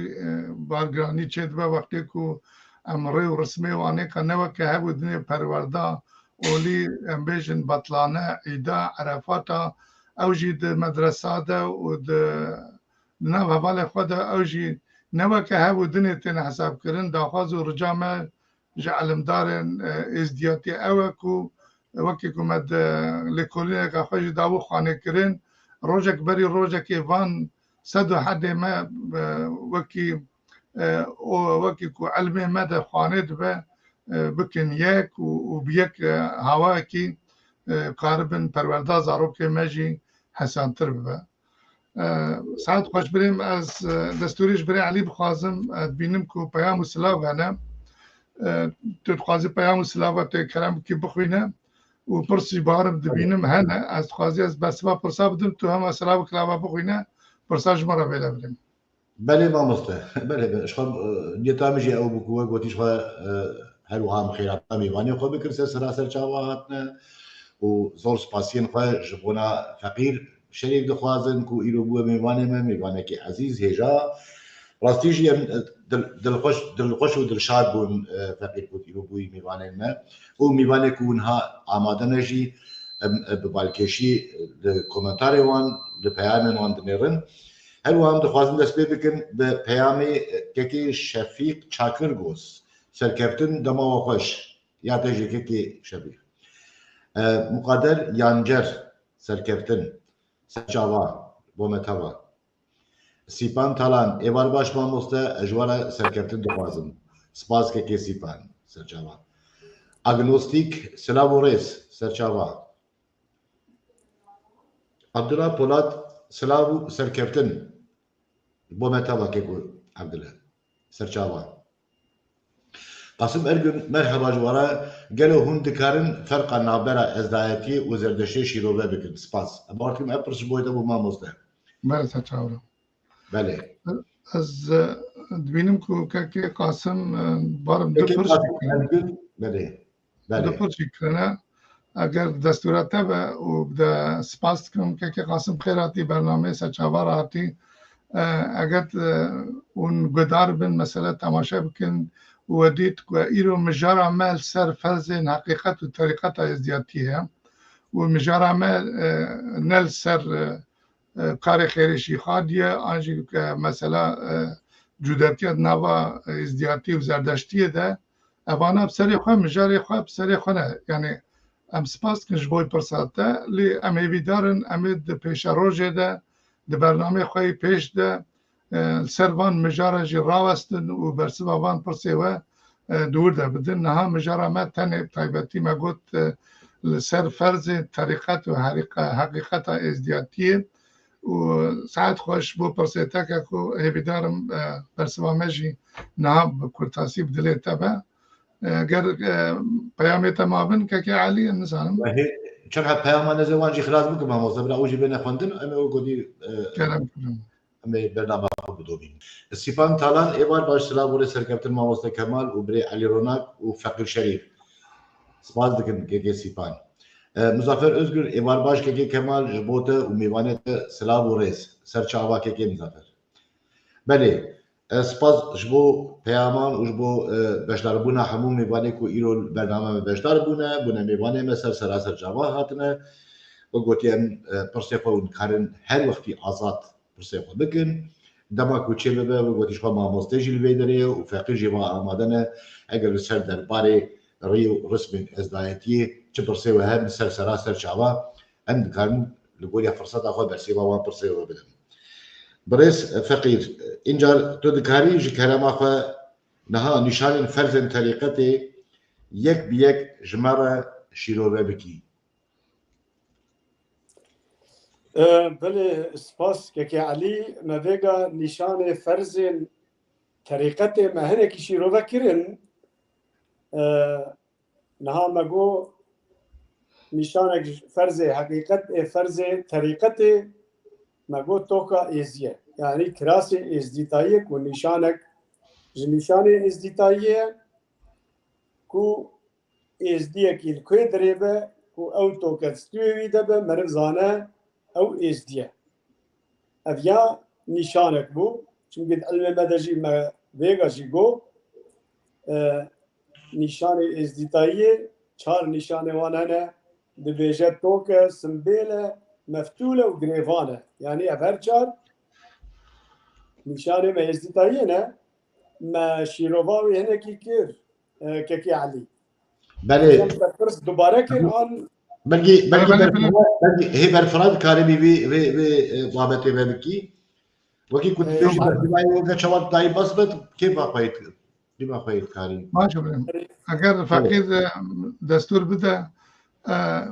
S1: بارگرانی چید به وقتی کو امری و رسمی وانه کنه و که هبو دنیا پرورده اولی امبیجن بطلانه ایدا عرفاتا او جی ده مدرسه ده و ده نو حوال خود او جی نو که هبو دنیا تین حساب کرن داخواز و رجامه جعلمدارن ازدیاتی او کو وقتی که مد لکولینه که خوش داو خانه کرن روجك بري روجك إيفان سدو حد ما وكي كو علمي مدى خوانيت به بكن يك وبيك هواكي قاربن پرورده زاروك ماجي حسان تربه ساعت خوش بريم از دستوريش بري علي بخوازم بينم كو بيام السلاف هنا تتخوازي بيام السلاف كلام كي بخوينه و پرسی بارم دبینم هنه از خوازی از بسوا پرسا بدم تو هم اصلا کلابا بخوینه پرسا جمعه بیله بریم
S2: بله ما مسته بله شخص دیتامجی او بکوه گوتیش خو هر وهم خیرات میوانی خو بکرسه سراسر چاواتنا و زور سپاسین خو جبونا فقیر شریف دخوازن کو ایرو بو میوانه که عزیز هجا راستیجی دلخوش و دلشاد بون فقیر بود ایرو بوی میوانه ما و میوانه کونها آماده نجی ببالکشی لکومنتاری وان لپیام وان دنیرن هر وام دخوازن دست بکن به پیامی که شفیق چاکرگوز سرکفتن دما و خوش یا تجی که شفیق مقدر یانجر سرکفتن سرچاوا بومتاوا سیپان تالان ایوار باش ما مسته اجوال سرکفتن دخوازن سپاس که سیپان سرچاوا اگنوستیک سلاوریس سرچاوا عبدالله پولاد سلاو سرکفتن بومتاوا که گو عبدالله سرچاوا قاسم ارجن مرحبا جوارا قالوا هون دكارن فرق نابرا ازدايتي وزردشي شيروبا بكن سباس اباركم ابرش بويدا بما مصدر
S1: بله تچاورم
S2: بله
S1: از دبینم که قاسم بارم دو
S2: كيف
S1: پرش
S2: قاسم
S1: بکنه
S2: ارجن بله
S1: دو
S2: بله
S1: پرش بکنه اگر دستورات تبع و بده سپاس کنم که قاسم خیراتی برنامه سچاوار آتی اگر اون گدار بن مثلا تماشا بکن و دید که ایرو مجار عمل سر فرض حقیقت و طریقت ازدیاتیه و مجار عمل نل سر کار خیرشی خادیه آنجی که مثلا جداتیت نوا ازدیاتی و زردشتیه ده اوانا بسری خواه مجاری خواه بسری خواه نه یعنی ام سپاس کنش بوی پرساته لی ام ایویدارن امید ده پیش روژه ده ده برنامه خواهی پیش ده سروان مجاره جی راوستن و برسوا وان پرسیوه دور ده بدن نها مجاره ما تنه تایبتی ما گوت سر فرض طریقت و حقیقت ازدیاتیه و ساعت خوش بو پرسیتا که کو هیویدارم برسوا مجی نها بکرتاسی بدلی تبا گر پیامی تمامن که علی نزانم
S2: وهي شرح بياما نزوانجي خلاص بكم ما مصدر اوجي بين خندن ام وقدي
S1: کرم
S2: ام برنامج بدوبين السيفان تالان ايوار باش سلام وري سركبت الماموستا كمال وبري علي روناق وفقير شريف سباز دكن كي سيفان مظفر özgür ايوار باش كي كمال جبوته وميوانه سلام وريس سرچاوا كي مظفر بله سپاس جبو پیامان و جبو بشدار بونا همون میوانه کو ایرو برنامه بشدار بونه میوانه مثل سراسر جواه هاتنه و گوتیم پرسیخو و کارن هر وقتی آزاد پرسیخو بکن دما کو چه ببه و گوتیش خوا ماموسته جیل ویدره و فقیر جیوا آمادنه اگر سر درباره ریو رسم ازدایتی چه پرسیخو هم سر سراسر جواه اند کارن لگویا فرصت آخوا برسیخو وان پرسیخو بدن بريس فقير إنجار تذكاري جي كلام أخوة نها نشان فرز طريقتي يك بيك جمرة شيرو بكي
S3: بله سپاس که علی مبیگا نشان فرز طریقت مهنه که شیرو کرن نها مگو نشان فرز حقیقت فرز طریقت مگو توکا ازیه یعنی کراس ازدیتایه کو نشانک نشان ازدیتایه کو ازدیه کیل کوی دریبه کو او توکا ستوی دبه مرزانه او ازدیه اویا نشانک بو چونکه علم مدجی ما ویگا جی گو نشان ازدیتایه چهار نشانه وانه دبیجه توکا سمبیله مفتولة وقريفانة يعني أفرجار نشانه ما يزديتاينه ما شيروفاوي هنا كي كير كي علي
S2: بله
S3: فرس دوباره كير آن
S2: بلغي هي برفراد كاري بي بابتي بكي وكي كنت تيجي برفراي وقت شوات داي بس كيف أخويت كاري
S1: ما شبه اگر فقیر دستور بده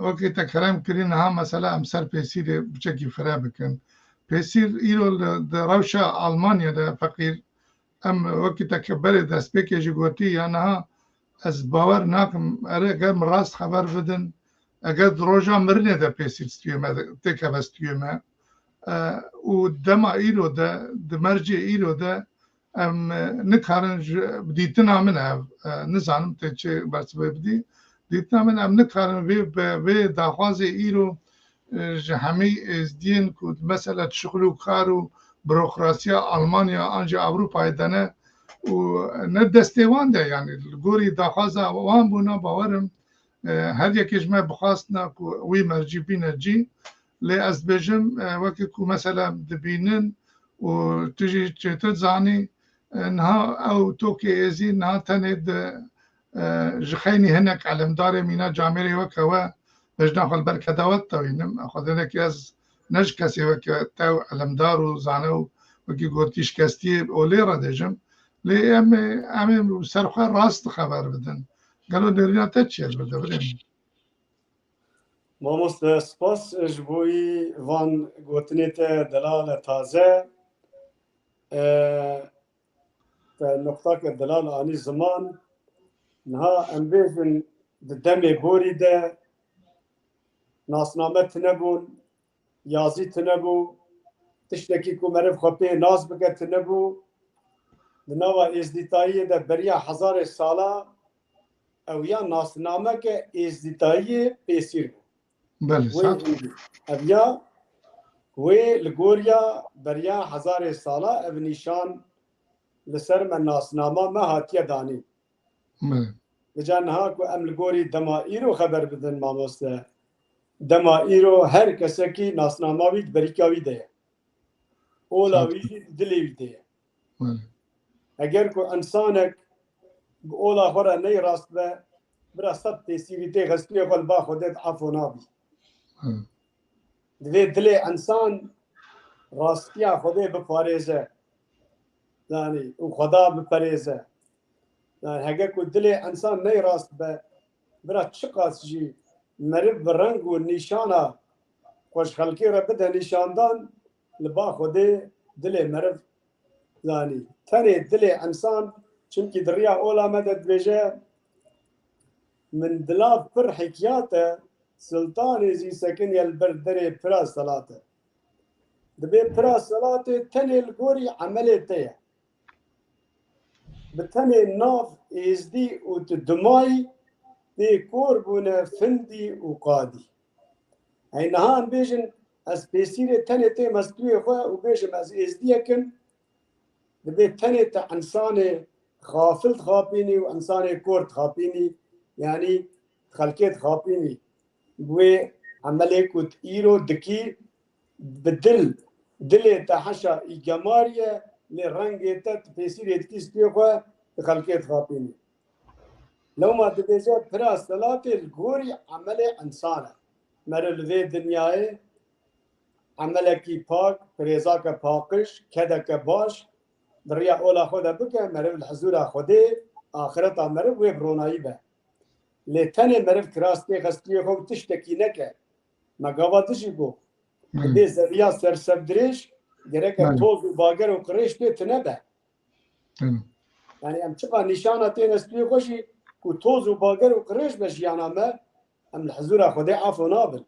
S1: وقتی تکرم کرین هم مثلا امسر پیسیر بچکی فرا بکن پیسیر ایرو در روش آلمانیا در فقیر ام وقتی تکبر دست بکیجی گوتی یا نه از باور ناکم اره گرم راست خبر بدن اگر روژا مرنه در پیسیر ستیومه تکه بستیومه و دما ایرو در مرجع ایرو در ام نکارن بدیتنا منه نزانم ته چه برسبه بدی دیتنا من ام نکارن وی داخواز ایرو همه ازدین کود مثلا شغل و کار و بروکراسیا آلمانیا آنجا اروپا دنه و نه دستیوان ده یعنی گوری داخواز وان بونا باورم هر یکیش ما بخواستنا کو وی مرجی بینه جی لی از بجم وقتی کو مثلا دبینن و تجی چطور زانی نها او توكي ازي نها تند جخيني هناك علمدار مينا جامري وكوا باش ناخذ بركة دوت توينم اخذ هناك يز نج كسي وك تو علمدار وزانو وكي قرتيش كاستي اولي ردجم لي ام سرخه راست خبر بدن قالوا نرينا تتشير بدن
S3: ماموس سپاس جبوی وان گوتنیت دلال تازه نقطه که دلال آنی زمان نها ام بيجن دمي بوري ده ناسنامه تنبون يازي تنبو تشتكي كو مرف خبي ناس بك تنبو نوا ازديتايي ده بريا هزار سالا او يا ناسنامه که ازديتايي بيسير
S1: بله صد
S3: اویا وی لگوریا بریا هزار سالا او نشان لسر من ناسنامه ما هاتیه دانی
S1: بله
S3: بجانها کو ام لگوری دمائیرو خبر بدن ماموسته دمائیرو هر کسی کی ناسنامه وید بریکاوی ده اولاوی دلیوی ده
S1: بله
S3: اگر کو انسانک اولا خورا نی راست به برستت تیسیویته غسطی خل با خودت عفو نابی دوی دل انسان راستیا خدا بپارێزە زانی و خدا بپەرێزە هەگە کو دلێ ئەنسان نەیڕاست بە برا چ قاسژی مەرف بە ڕەنگ و نیشانە خۆشخەڵکی ڕە بدە نیشاندان لە با خودێ دلێ مەرف زانی تەنێ دلێ ئەنسان چونکی دڕیا ئۆلامەدە دبێژە من دلا پڕ حکیاتە سلطانێزی سەکن یەلبەر دەرێ پرا سەلاتە دبي برا صلاة تني الجوري عملية تيا بتني ناف إزدي وتدماي دي كوربونا فندي وقادي هاي نهان بيجن أس بيصير تني تي مستوي خوا وبيجن أس إزدي كن دبي تني تا إنسان خافلت خابيني وإنسان كورت خابيني يعني خلقت خابيني بوي عملية كوت إيرو دكي بدل دلي تحشا إجمارية لرنجة تفسير كيس بيخوا خلقت خابيني لو ما تبيجا برا صلاة الجوري عمله إنسانه مرل ذي دنياي عمله كي باك بريزا كباقش كذا كباش دريا أولا خدا بكا مرل الحزور خدي آخرت مرل ويبروناي به لتاني مرل كراستي خستي خو تشتكي نكا ما قواتشي بو دي زريا سرسبدريش gerek toz و باگر و قریش دیت نبه يعني ام تبقى نشانه تين اسبي خوشي كو توز و باگر و قریش بجيانا ما ام الحزور خدي عفو نابل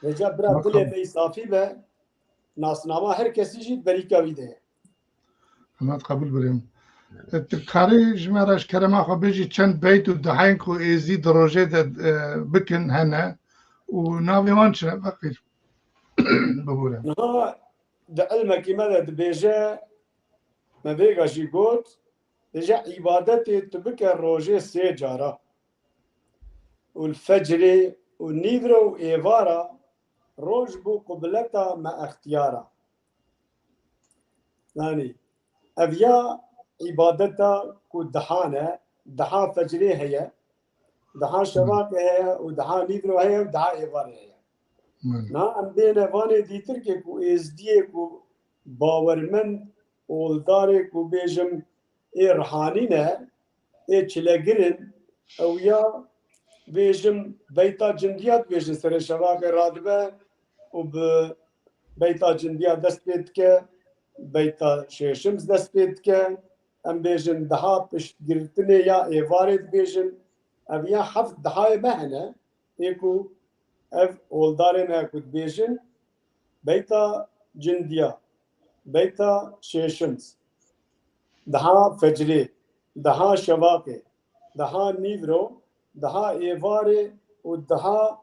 S3: رجا برا دل بي صافي به ناسنامه هر کسی جيت بريكاوي ده
S1: ما قبول بریم کاری جمعرش کرما خو بيجي چند بيت و دحين كو ايزي دروجه بكن هنا و ناوي وانشنا بقير بقولها
S3: نها ده علمك ماذا دبيجا ما بيجا شي قوت دجا عبادتي تبكى الروجي سي جارة والفجر والنيفرو وإيفارا روج بو قبلتا ما اختيارا يعني أبيا عبادتا كو دحانة دحا فجري هي دحا شباك هي ودحا نيفرو هي ودحا إيفارا هي نا ام بین وانه دیتر که کو ازدیه کو باورمند اولداره کو بیجم ای رحانی نه ای چلگرن او یا بیجم بیتا جندیات بیجن سر شواق رادبه و بیتا جندیات دست بید که بیتا ششمز دست بید که ام بیجن دها پشت گرتنه یا ایوارد بیجن او یا حفت دهای مهنه ایکو ev oldarına kutbejin beyta cindiya beyta şeşims daha fecri daha şevake daha nivro daha evare و daha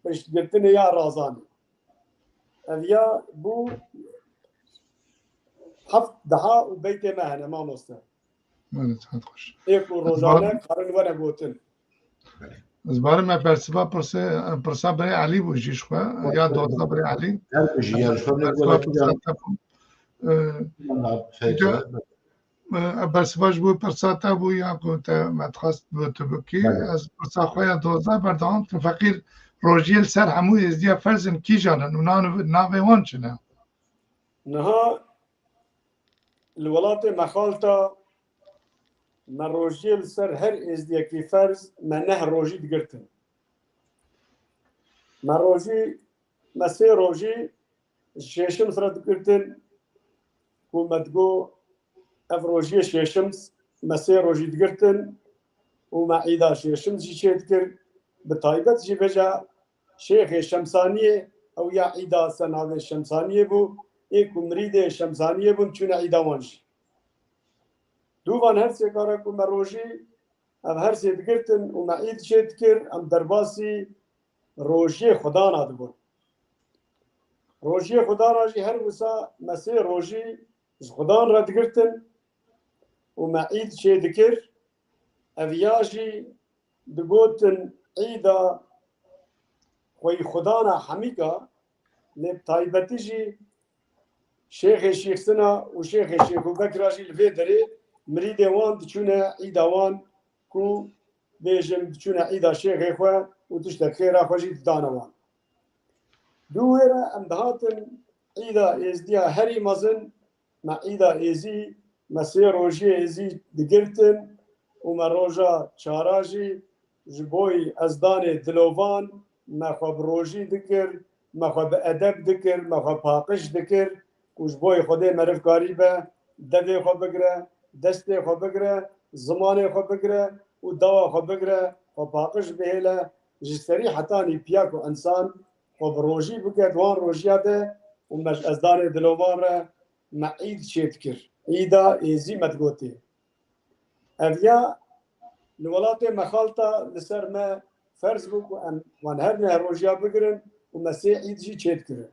S3: peşgirtine ya razani ev ya bu haft daha و beyte mehne mamosta
S1: evet hadi hoş
S3: ek rozane karın vana gotin
S1: زباره ما پرسیبا پرسا برای علی بوجیش خوا یا دوزده برای علی
S2: هر بجی یا شو
S1: پرسیباش بو پرسا تا بو یا کو تا متخواست بو تبکی از پرسا خویا دوزده بردان فقیر روجیل سر همو ازدیا فرزن کی جانن و ناوی وان چنه
S3: نها الولات مخالطه من روجيل سر هر ازديا كي فرز من نه روجي دقرتن من روجي مسي روجي شيشم سر دقرتن كو مدقو اف روجي شيشمس مسیر روزی دگرتن و معیدا شیشم جی چید کرد بتایبت جی بجا شیخ شمسانیه او یا عیدا سناوه شمسانیه بو ایک مرید شمسانیه بون چون عیدا وانش دوان هر سه کارا کو مروجی ام هر سه دگرتن و معید چید کرد ام درباسی روجی خدا نادبون روجی خدا راجی هر وسا مسیر روجی خدا را دگرتن و معید چید کرد اویاجی دگوتن عیدا خوی خدانا حمیکا نب تایبتی جی شیخ سنا و شیخ بکراجی لفی داره مرید وان دچونه عیدا وان کو بیجم دچونه عیدا شیخ خوا و تشت خیره خوشی دانا وان دوهره امدهاتن عیدا ازدیا هری مزن مع عیدا ازی مسیر روژی ازی دگرتن و مروجا چاراجی جبوی ازدان دلوان مخواب روژی دکر مخواب ادب دکر مخواب پاقش دکر و جبوی خوده مرف کاری به دوی خواب بگره دستی خواب بگره زمانی خواب بگره و دوا خواب بگره و پاقش بهیله جستری حتی نیپیاک و انسان خواب روژی بکر دوان روژیاده و مش ازدان دلوان را معید چید کر ایدا ایزی مدگوتی اویا الولات مخالطة لسر ما فرز بك وان هرنا روجيا بقرن ومسيح يجي تشيد كرن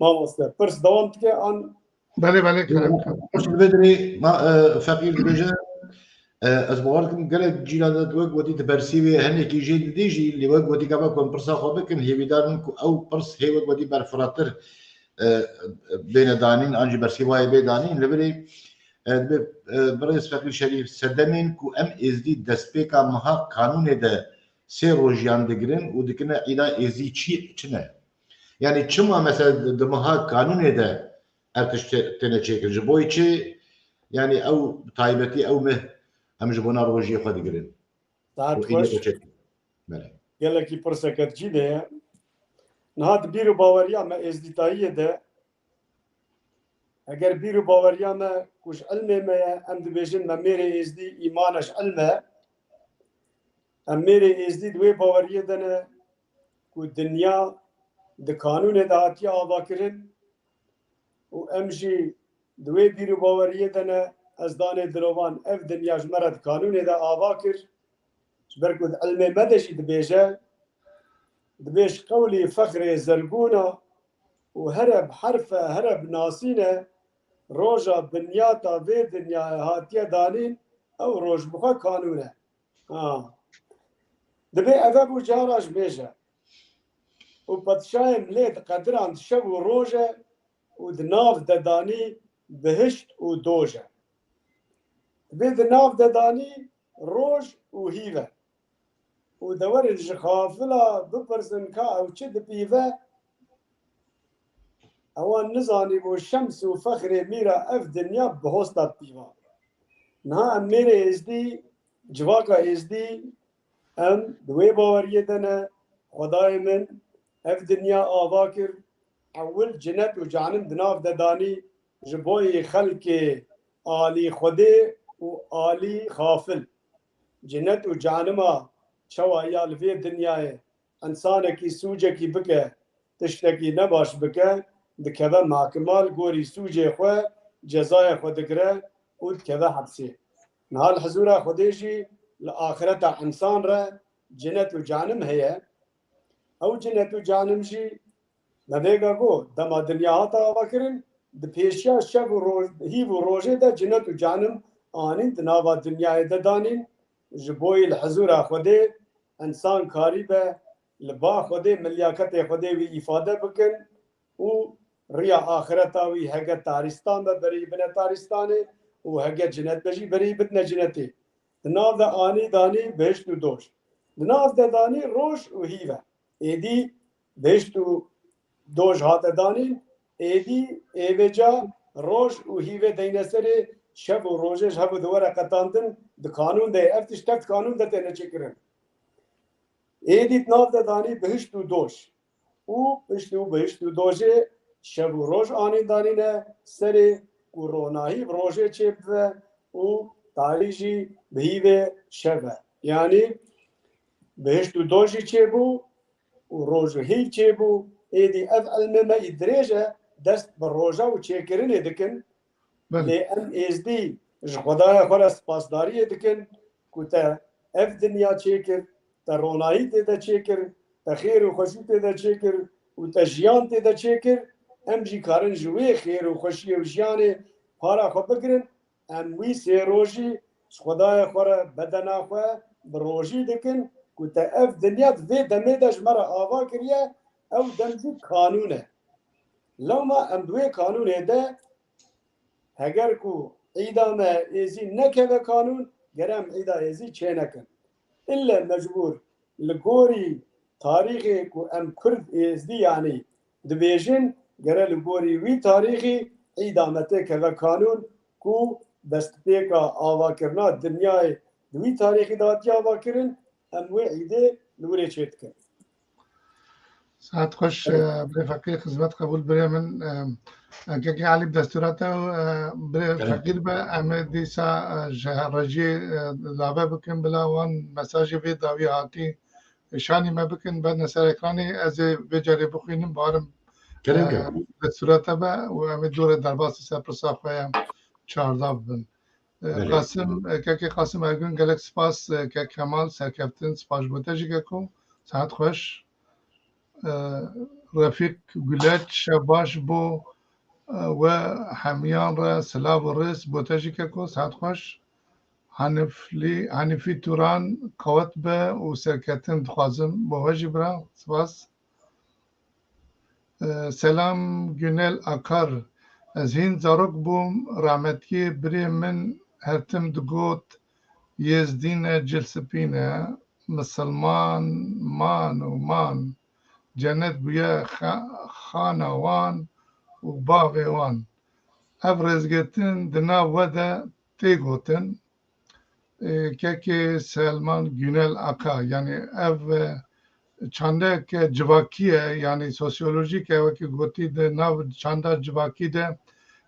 S3: ما وصل برس دوامتك عن
S1: بله بله كلام
S2: مش بدري ما فقير بجا أزبواركم قالت جيلادات وق ودي تبرسيوي هنيك يجي ديجي اللي وق ودي قبل كون برسا خوبكن هي بدارن أو برس هي وق ودي برفراتر بين دانين أنجي برسيواي بين دانين لبري برئيس فقير شريف سدمين كو ام از دي دسبيكا مها قانون ده سي روجيان دگرن و دكنا الى ازي چنا يعني چما مثلا دمها قانون ده ارتش تنچيك جبوي چي يعني او تايبتي او مه هم جبونا روجي خو دگرن
S3: ساعت خوش قال لك برسكت جيده نهاد بيرو باوريا ما از دي تايه ده اگر بیرو باوریا ما کش علم ما ام دبیجن ما میره ازدی ایمانش علمه ام میره ازدی دوی باوریه دنه کو دنیا د قانون دهاتی آوا کرن و ام جی دوی بیرو باوریه دنه از دان دلوان اف دنیا جمرد قانون ده آوا کر برکود علم مدشی دبیجه دبیش قولی فخر زرگونا و هرب حرف هرب ناسینه روجا بنیاتا وی دنیا هاتیه دانین او روج بخوا قانونه دبی اوه بو جاراش بیجه و پدشایم لید قدران شب و روجه و دناف ددانی بهشت و دوجه دبی دناف ددانی روج و هیوه و دور جخافلا بپرسن که او چه دبیوه اوان نزانی بو شمس و فخر میرا اف دنیا بهوستا پیوا نه ام میره ازدی جواکا ازدی ام دوی باوریه دنه خدای من اف دنیا آوا کر اول جنت و جانم دناف ددانی جبوی خلق آلی خوده و آلی خافل جنت و جانما چوا یال فی دنیای انسانکی سوجکی بکه تشتکی نباش بکه دكذا مع كمال قوري سوجي خو جزايا خو دقرا ودكذا حبسي نهار الحزورة خديجي لآخرتها إنسان را جنة وجانم هي أو جنة وجانم جي نبيغا قو دما دنيا هاتا وكرن دبيشيا شب وروج هي وروجه دا جنة وجانم آنين دناوا دنيا دا دانين جبوي الحزورة خدي إنسان كاريبه لبا خدي ملياكت خدي وإفادة بكن و ريا آخرتاوي هجا تارستان بري بنا تارستاني وهجا جنت بجي بري بتنا جنتي دناف دا آني داني بهشت دوش دناف دا داني روش وهيوة ايدي بهشت دوش هات داني ايدي ايوجا روش وهيوة دينا سري شب وروجش هبو دورا قطاندن دا قانون دا افتش تكت قانون دا تينا چكرن ايدي دناف دا داني بهشت دوش و بهشت دوشه شب و روز آنی دانینه سری كوروناهي بروجي تشيب و تاريخي بهيبه شبه يعني بهشتو دوجي تشيبو وروج هيل تشيبو ايدي افعل مما يدريجه دست بالروجه وتشيكرين دكن لان اس دي خدايا خلاص سپاسداري دكن كوتا اف دنيا تشيكر تروناهي تدا تشيكر تخير وخشي تدا تشيكر وتجيان تدا تشيكر ام جي كارن جوي خير وخشي وجيانه پارا خو بگرن ام وی سيروجي خدايا خورا بدنا خو بروجي دكن كوتا اف دنيا في دميدش مرة آوا كريا او دمجي قانونه لو ما ام دوي قانونه ده هگر کو عيدا ما ايزي نكه قانون گرم عيدا ايزي چه نکن الا مجبور لگوري تاريخي کو ام كرد ايزدي يعني دبيجن گره لگوري وي تاريخي عيدا مته که قانون کو دستپیکا آوا کرنا دنیای دوی تاریخی داتی آوا کرن ام وی عیده نوری چیت کرن
S1: ساعت خوش برای فقیر خدمت قبول برای من که علی بدستوراتا برای فقیر به ام دیسا رجی لابه بکن بلا وان مساجی وی داوی هاتی شانی ما بکن بعد نسر اکرانی از بجاری بخوینم بارم دستوراتا با و ام دور درباس سپرسا خواهیم 14 بن قاسم که قاسم اگون گلک سپاس که کمال سرکفتن سپاس بوده جی که کو ساعت خوش رفیق گلت شباش بو و همیان را سلاب و رس بوده جی که کو ساعت خوش حنفی توران قوت به و سرکفتن دخوازم با وجی برا سپاس سلام گنل اکار از هین زارک بوم رحمتی بری من هرتم دگوت یزدین جلسپینه مسلمان مان و مان جنت بیا خانوان و باغوان افرزگتن دنا ودا تیگوتن که سلمان گنل اکا یعنی اف چنده که جواکیه یعنی سوسیولوژی که وکی گوتی ده ناو چنده جواکی ده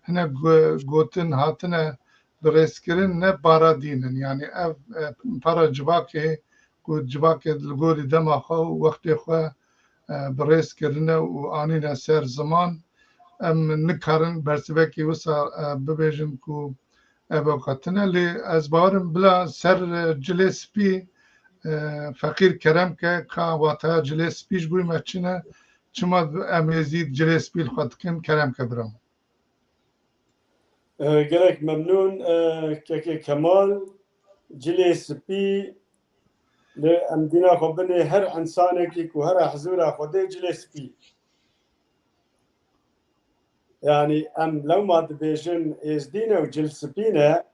S1: هنه گوتن هاتنه درست کرن نه بارا دینن یعنی اف پارا جواکی گوت جواکی لگوری دما خو وقتی خو برست کرنه و آنین سر زمان ام نکارن برسوکی وسا ببیجن کو ابوقتنه لی از بارم بلا سر جلسپی فقیر کرم که واتا جلس پیش بوی مچینه چما امیزید جلس پیل خود کن کرم که برام
S3: گلک ممنون که کمال جلس پی ام دینا خوبنه هر انسانه که هر حضور خوده جلس پی يعني ام لو ما دبيجن ازدينا وجلس بينا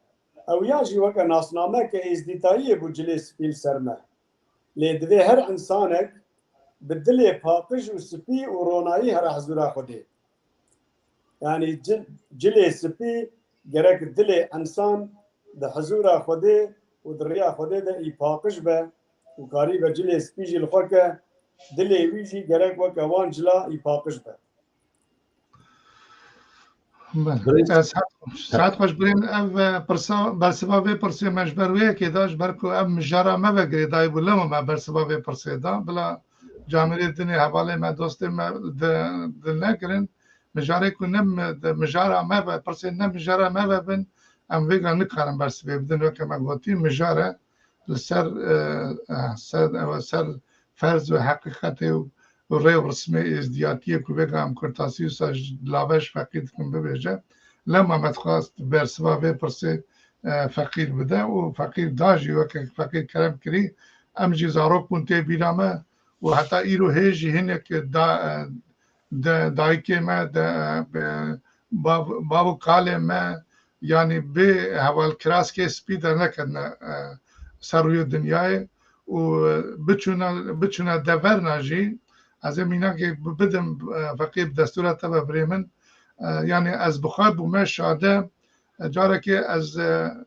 S3: او ياجي وكا ناسنامه كازديتايه بوجلس بيل سرمه لدوي هر انسانك بدلي باقج وسبي وروناي هر حضورا خدي يعني جلس بي جرك دلي انسان ده حضورا خدي ودريا خدي ده اي باقج به وكاري بجلس بيجي الخوكه دلي ويجي جرك وكا وانجلا اي باقج به
S1: ساعت خوش برین او برسبابه پرسی مجبرویه که داشت برکو او مجاره ما بگری دای بولم ما برسبابه پرسی دا بلا جامعه دنی حواله ما دوسته ما دل نگرن مجاره که نم مجاره ما پرسی نم مجاره ما ببین ام ویگا نکارم برسبه بدن وکه ما گوتی مجاره سر فرض و حقیقت و ریو رسمی ازدیاتیه که بگم کرتاسی و ساج لاوش فقیر کن ببیجه لما متخواست برسوا به پرسه فقیر بده و فقیر داجی و که فقیر کرم کری امجی زاروک بونته بیرامه و حتی ایرو هیجی هنه که دایکه ما بابو کاله ما یعنی به حوال کراس که سپیده نکرنه سروی دنیای و بچونه دور ناجی از مینا که بدم فقیر دستورات و بریمن یعنی از بخار بومه شاده جاره که از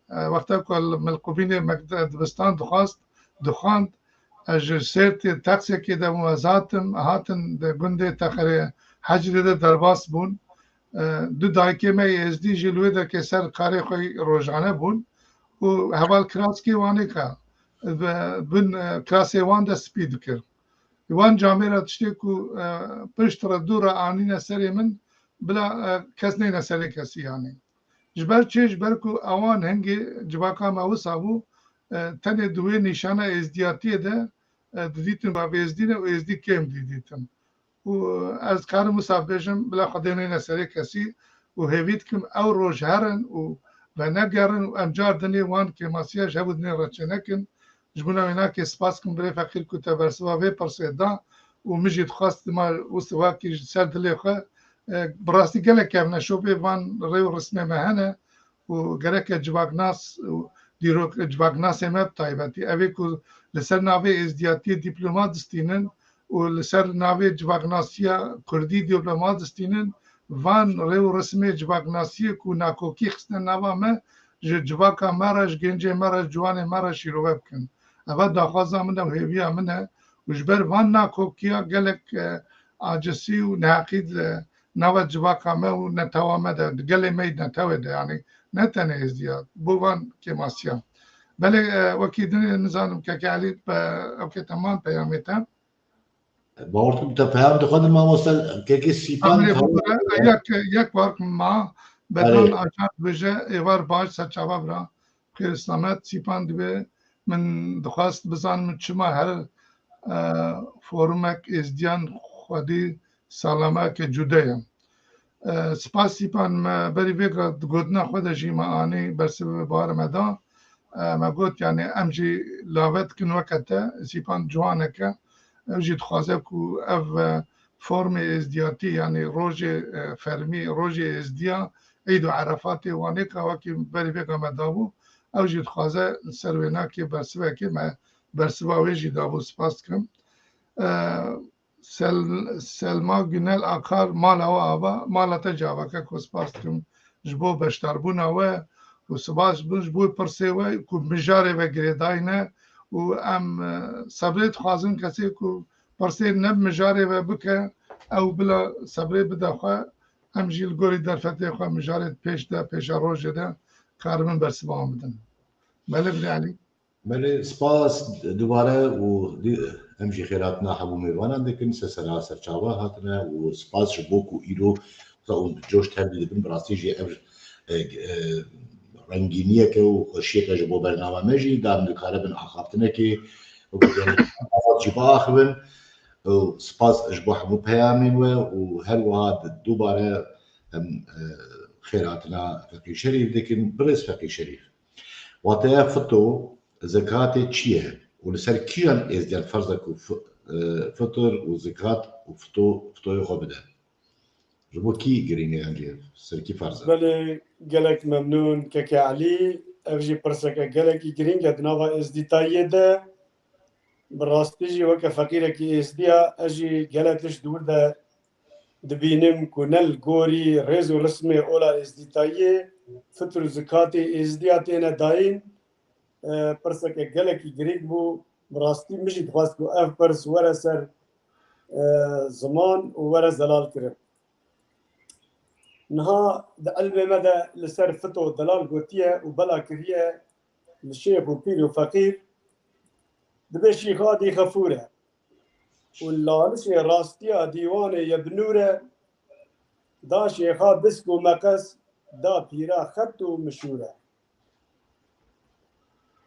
S1: وقتا که ملقوبین دبستان دخواند از سرت تقصی که در موازاتم هاتن در گنده تخری حجر ده درباس بون دو دایکه می ازدی جلوه ده که سر کاری خوی روزانه بون و هوال کراسکی وانه که بن کراسی وان ده سپید کرد وان جامعه را تشتی که پشت را دور آنی نسری من بلا کس نه نسری کسی یعنی جبر چه جبر که اوان هنگی جواکا موسا بو تنه دوی نشانه ازدیاتی ده دیدن با ازدینه و ازدی کم دیدن و از کار مسابقشم بلا خدای نسری کسی و هیوید کم او روز هرن و نگرن و امجار دنی وان که ماسیا جبود نه رچه نکن جبونا اینا که سپاس کم برای فقیر که تبرسوا و پرسیدا و مجید خواست ما وسوا که سر دلی خواه براستی گله که نشوبه وان ریو رسمه مهنه و گره که جواگناس دیرو جواگناس مب تایبتی اوی که لسر ناوی ازدیاتی دیپلومات دستینن و لسر ناوی جواگناسیا کردی دیپلومات دستینن وان ریو رسمه جواگناسی که ناکوکی خستن نوامه جواگا مراش گنجه مراش جوان مراش شیروه بکن اول داخوازا منه و هیویا منه و جبر وان ناکوکیا گلک عاجسی و ناقید نوع جواکا ما و نتوامه ده گلی مید نتوه ده یعنی نتنه ازدیاد بوان که ماسیا بله وکی دنی نزانم که علی اوکی تمام پیامیتم
S2: باورتم تفهم دخل ما وصل كي سيبان
S1: یک بار ما بدون آجات بجه ایوار باش سچاوا برا خیر اسلامت سیپان دیبه من دخواست بزن من چما هر فورمک ازدیان خودی سالمه که جوده یم سپاس سیپان بری ویگا گودنا خودشی ما آنی برسه بار مدا ما گوت یعنی امجی لاوت کن وقته سیپان جوانه که اوجی دخوازه که او فرم ازدیاتی یعنی روژ فرمی روژ ازدیا عید و عرفات وانه که وکی بری ویگا مدابو اوجی دخوازه سروینا که برسوه که ما برسوه ویجی دابو سپاس کم سلما گنل آخر مال او آبا مالتا جاوا که کسپاس کم جبو بشتربون اوه و سباس جبو پرسیوه که مجاره و گریداینه و ام صبریت خوازن کسی که پرسی نب مجاره و بکه او بلا صبری بده خواه ام جیل گوری در فتح خواه مجاره پیش ده پیش روش ده کارمن برسبا آمدن بله بلی علی
S2: بله سپاس دوباره و امشي خيراتنا حبو ميوانا دكن سسرا سرچاوا هاتنا و سپاس بوكو ايرو تا جوش تبدي بن براستيجي رنگینیه که و خوشیه که جبو برنامه مجی دام دکاره بن آخابتنه که و آفاد جبا آخبن و سپاس جبو حمو پیامین و هر واد دوباره خیراتنا فقی شریف دکن برس فقی شریف واتیا فتو زکات چیه و لسر کیان ازدیان فرضه که فطر و زکات و فتوی خواه بده جبو کی گرینه انجیر سر کی فرضه
S3: بله گلک ممنون که علی اوجی پرسکه گلکی گرینگ ادناوا ازدیتایه ده براستیجی وکه فقیره که ازدیا اجی گلتش دور ده دبینم کنل گوری ریز و رسم اولا ازدیتایه فطر و زکات ازدیا تینه داین پرسکه گلکی گرینگ بو براستی مجید خواست که اف پرس وره سر زمان و وره زلال کرد نها د علم مدى لسر فتو دلال قوتيه وبلا كريه للشيخ وبير وفقير دبي شيخا دي خفوره ولا لشي راستيا ديوان يبنوره دا شيخا بسكو مقص دا بيرا خط ومشوره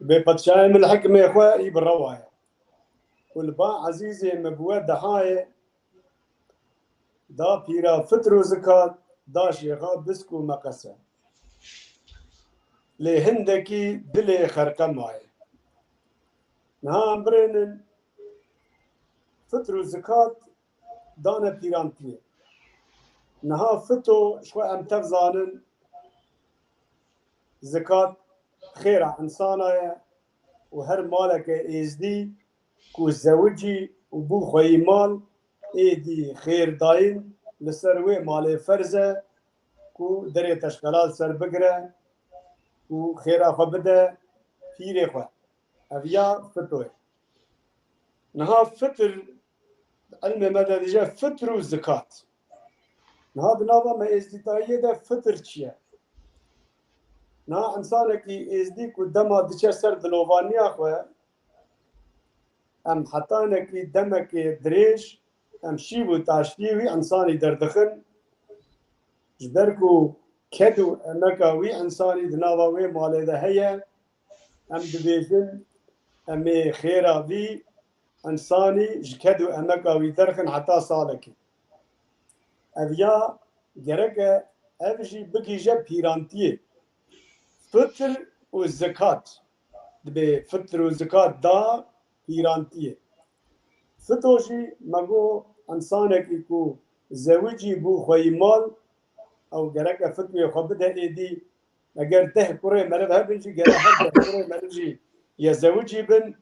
S3: ببطشاي من الحكمه يا اخويا يبروايه والبا عزيزي مبوه دحايه دا بيرا فطر وزكاه دا شيخا بسكو مقصه لهندكي دلي خرقه معي نها برينن فطر وزكاة دانا بيرانتيه نها فتو شوي ام تفزانن زكاة خير انسانه وهر مالك ازدي كو زوجي وبو خوي مال ايدي خير داين لسروي مال فرزه كو دري تشغلال سر بقره كو خير اخو بده فيري خو افيا فتوه نها فطر علم مدى ديجا فطر وزكاة نها بنابا ما ازدیتاییه ده فطر چیه نها انسانکی ازدی که دما دچه سر دلوانی آخوه ام حتی نکی دمکی دریش ام شیب و تاشتیوی انسانی دردخن جبرکو کدو نکاوی انسانی دناواوی مالی ده هیه ام دبیجن امی خیره بی انسانی جکدو نکاوی درخن حتی سالکی اویا گرکه اوشی بگیجه پیرانتیه فطر و زکات دبی فطر و زکات دا پیرانتیه فتوشی مگو انسانکی کو زوجی بو خوی مال او گرکه فتوی خو بده ایدی اگر ده کره مرد هر بنجی گره هر ده کره مرجی یا زوجی بن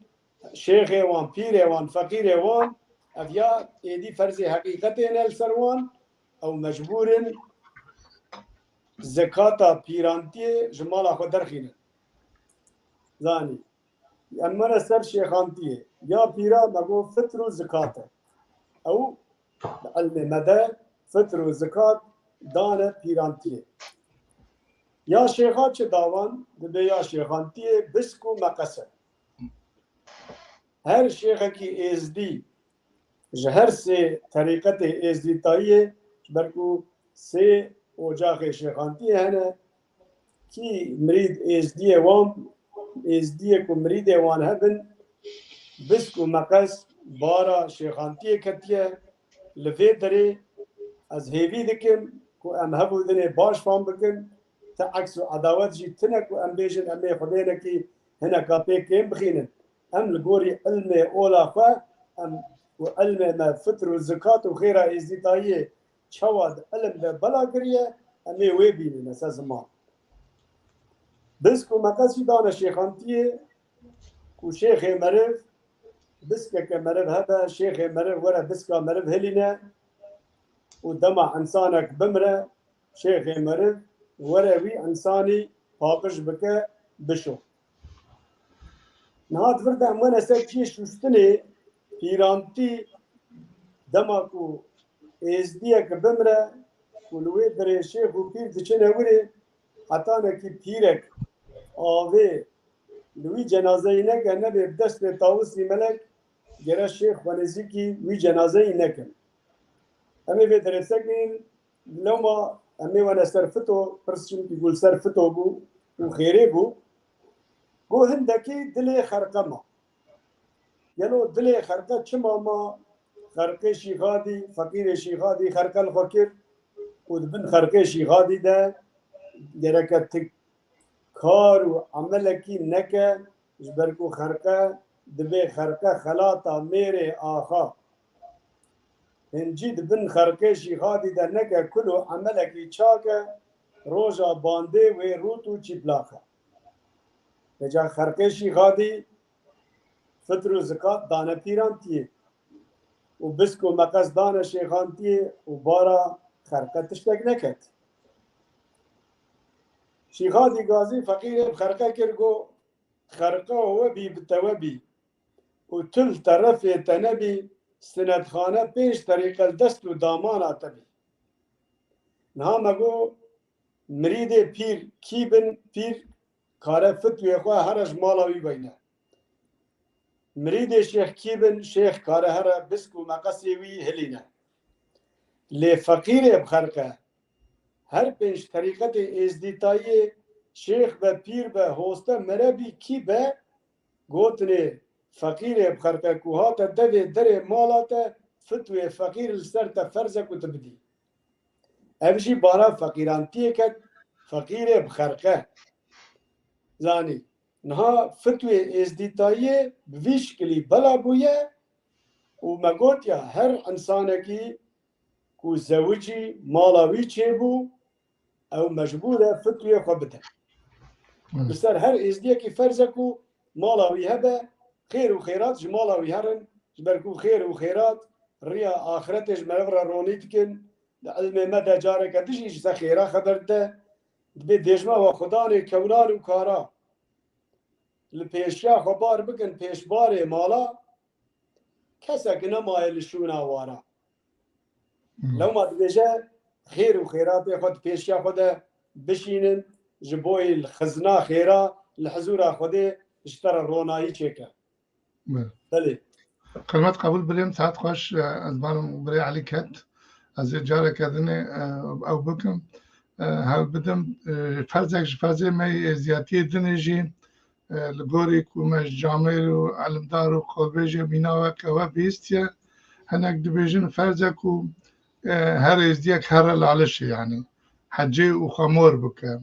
S3: شیخ وان پیر وان فقیر وان اویا ایدی فرض حقیقت نل سروان او مجبورن زکاتا پیرانتی جمالا خود درخینه زانی اما سر شیخانتیه یا پیرا مگو فطر و زکاته او علم مدى فطر و زکات دانه پیرانتیه یا شیخات چه داوان دبه یا شیخانتیه بسکو مقصه هر شیخه کی ازدی جهر سه طریقت ازدی تاییه برکو سه اوجاق شیخانتیه هنه کی مرید ازدی وام ازدی کو مرید وان هبن بسکو مقص بارا شیخانتیه کتیه لفه داره از هیوی دکم کو ام هبو دنه باش فام بکن تا عکس و عداوت جی تنک و ام بیشن امی خدینه کی هنه کاپی کم بخینن ام لگوری علم اولا خواه ام و علم ما فطر و زکات و خیره ازدیتاییه چواد علم ده بلا کریه امی وی بینن اساس ما بس کو مقصی دانه شیخانتیه کو شیخ مرف بسکه که مرف هبه شیخ مرف وره بسکه مرف هلینه ودمع انسانك بمره شيخ مرض وروي انساني باقش بك بشو نهات فرد امانا سكي شوستني پیرانتی دماكو ازديك بمره ولوي دري شيخ و پیر دچنه وره حتانا كي پیرك آوه لوي جنازه نكه نبي بدست طاوسي ملك جرى الشيخ ونزيكي وي جنازه نكه امی به درسکین لما امی وانا سرفتو پرسیم کی گل سرفتو بو و خیره بو گو هندکی دلی خرقه ما یلو دلی خرقه چما ما خرقه شیخادی فقیر شیخادی خرقه الفقیر و دبن خرقه شیخادی ده درکت کار و عملکی نکه جبرکو خرقه دبی خرقه خلاطا میره آخا هنجید بن خرقه شیخادی در نکه کلو عملکی چاکه روژا بانده و روتو چیپلاخه بجا خرقه شیخادی فطر و زکات دانه پیرانتیه و بسکو مقص دانه شیخانتیه و بارا خرقه تشتک نکد شیخادی گازی فقیر خرقه کرگو خرقه و بی بتوبی و تل طرف تنبی سندخانه 5 طریقه دست و دامان آتبی نها مگو مرید پیر کی بن پیر کاره فتوی خواه هرش مالاوی بینه مرید شیخ کی بن شیخ کاره هر بسکو مقصی وی هلینه لی فقیر بخرقه هر 5 طریقت ازدیتایی شیخ به پیر به هسته مربی کی به گوتنه فقیر بخرقه کوهات دوی در مالات فتوی فقیر لسر تا فرزه کو تبدی اوشی بارا فقیرانتیه کد فقیر بخرقه زانی نها فتوی ازدیتایی بویش کلی بلا بویه و مگوت یا هر انسانه کی کو زوجی مالاوی چه بو او مجبوره فتوی خو بده بسر هر ازدیه کی فرزه کو مالاوی هبه خير وخيرات جمالا ويهرن جبركو خير وخيرات ريا آخرتش مرغرا رونيتكن علم مدى جارك دجيش خيرا خبرته دبي دجما وخداني كونان وكارا البيشيا خبار بكن بيش باري مالا كسك نما يلشونا وارا لو ما دبيجا خیر و خیرات خود پیشیا خود بشینن جبوی الخزنا خیرا الحضور خود اشترى رونایی چکه. بله.
S1: کلمات قبول بریم ساعت خوش از بانم برای علی کت از جاره کردن او بکم هل بدم فرزه می زیادی دنجی لگوری کومش جامعه و علمدار و خالبیجه بیناوه که و بیستیه هنک دبیجن فرزه کو هر ازدیک هر لالشه یعنی حجه و خمور بکه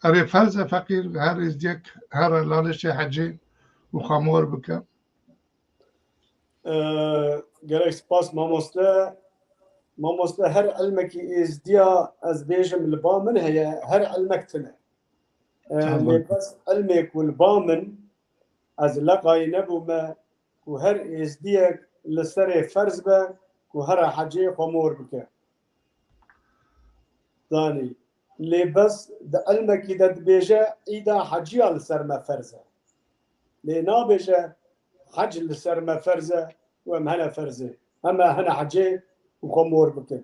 S1: اره فرزه فقیر هر ازدیک هر لالشه حجه و خمور بکه
S3: گرک سپاس مامۆستا هەر علمێکی ئێزدیا ئەس بێژم لە با من هەیە هەر علمێک تنە لێ بەس علمێک و لە با من ئەس لەقای نەبوومە و هەر ئێزدیەک لەسەرێ فەرز بە و هەرە حەجێ خۆمۆر بکە زانی لێ بەس علمێکی دەدبێژە ئیدا حەجیا لەسەرمە فەرزە لێ نابێژە حەج لەسەرمە فەرزە و ئەم هەنە فەرزێ ئەمە هەنە حەجێ وخمور بكن.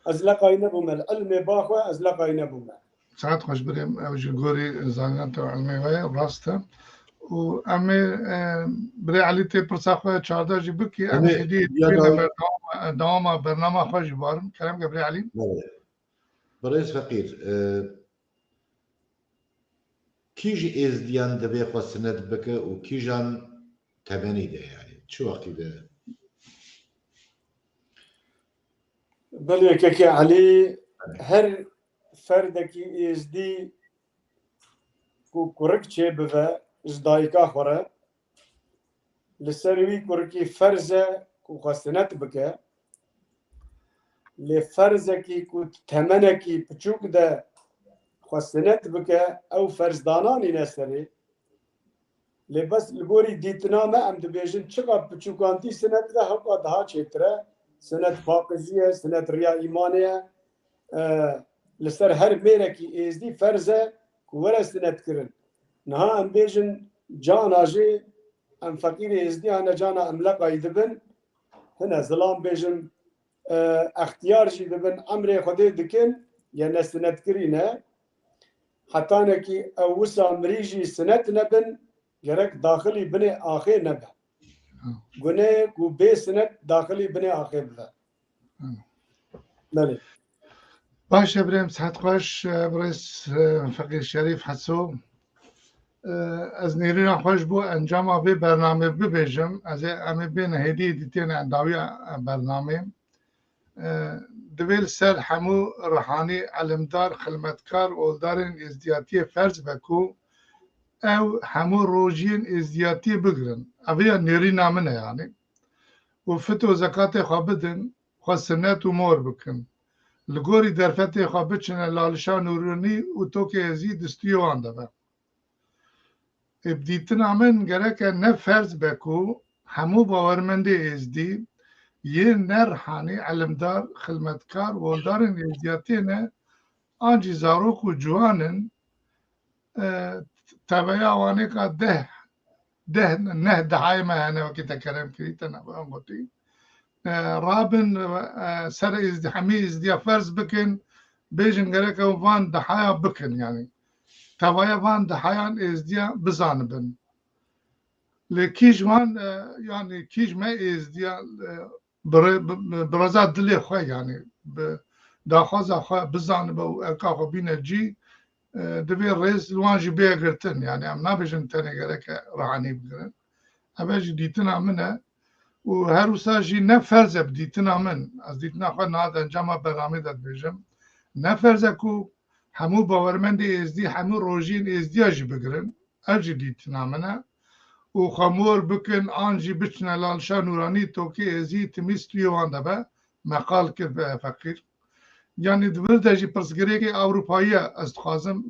S3: أزلقاي نبوما العلم باخوا أزلقاي نبوما.
S1: ساعات خوش بريم أوجي غوري زانات علمي ويا راسته وأمي بري علي تي برساخوا تشاردا جيبكي أمي هدي دوام برنامج خوش بارم كلام قبل علي.
S2: برئيس فقير كيج إزديان دبي خواستند بك وكيجان تبني ده يعني شو وقت ده؟
S3: بله که علی هر فردکی ازدی کو کرک چه بوه جدایکا خوره لسروی کرکی فرزه کو خواستنت بکه لفرزه کی کو تمنه کی پچوک ده خواستنت بکه او فرزدانانی نسری لبس لگوری دیتنامه ام دبیجن چقدر پچوکانتی سنت ده حقا daha چیتره سنت پاکزیه سنت ریا ایمانیه لسر هر میره کی ازدی فرزه کوره سنت کرن نها ام بیجن جان آجی ام فقیر ازدی هنه جانا ام لقای دبن هنه ظلام بیجن اختیار جی دبن امر خوده دکن یعنی سنت کرینه حتی نکی اوسا مریجی سنت نبن gerek daxili bine axê nebe. Gune ku bê sinet daxili bine axê bibe. Belê.
S1: باش بريم سعد خوش برئيس فقير شريف حسو از نيرينا خوش بو انجام بي برنامه ببيجم از امي بين هدي ديتين عنداوية برنامه دويل سر حمو روحاني علمدار خدمتكار اولدارين ازدياتي فرز بكو او همو روجين ازدياتي بگرن اويا نيرينا منه يعني وفتو زكاة خوابدن خوا سنت و مور بكن لگوری درفتی خواه بچنه لالشا نورونی و تو که ازی دستیو آنده با ابدیتن آمن گره نه فرض بکو همو باورمنده ازدی یه نرحانی علمدار خدمتکار ولدارن ازدیاتی نه آنجی زاروک و جوانن تبعی آوانی که نه دعای مهنه وکی تکرم کریتا نبا گوتی رابن سر همه ازدیا فرض بکن بیجن گره که وان دحایا بکن يعني تبايا وان دحایان ازدیا بزانبن لکیج وان يعني کیج ما ازدیا برزاد دلی خواه يعني داخواز خواه بزانبه و اکا خو بینه جی دبي الرئيس الوانجي بيه قرتن يعني ام نابجن تاني گره که رعاني بگرن اباجي ديتنا منه و هر وساجي نفرز بديتنا من از ديتنا خو ناد انجام برنامه داد بيجم نفرز کو همو باورمند ازدي همو روجين ازدياجي بگرن اجي ديتنا منه و خمور بكن انجي بچنا لالشا نوراني توكي ازي تميستيو وانده مقال كر فقير يعني دبردجي برسگريكي اوروبايا استخازم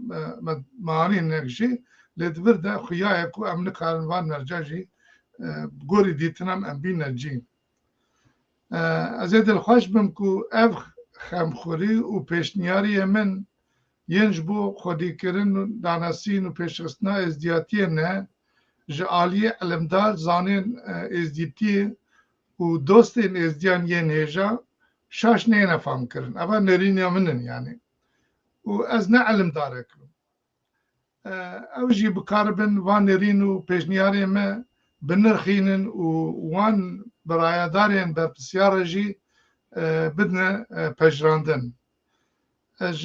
S1: معاني نكشي لدبرده خيايا كو امن قانوان مرجاجي گوری دیتنم ام بین جین از ادل خوش بم کو اف خمخوری و پیشنیاری من ینج بو خودی کرن دانسین و پیشخستنا ازدیاتی نه جعالی علمدار زانین ازدیتی و و دوستین ازدیان یه نیجا شاش نه نفهم کردن اما نرین یا منن يعني و از نه علم داره کرد اوجی بکاربن وان نرین و پیشنیاری ما بنرخینن و وان برایدارین بر بسیار جی بدنا پجراندن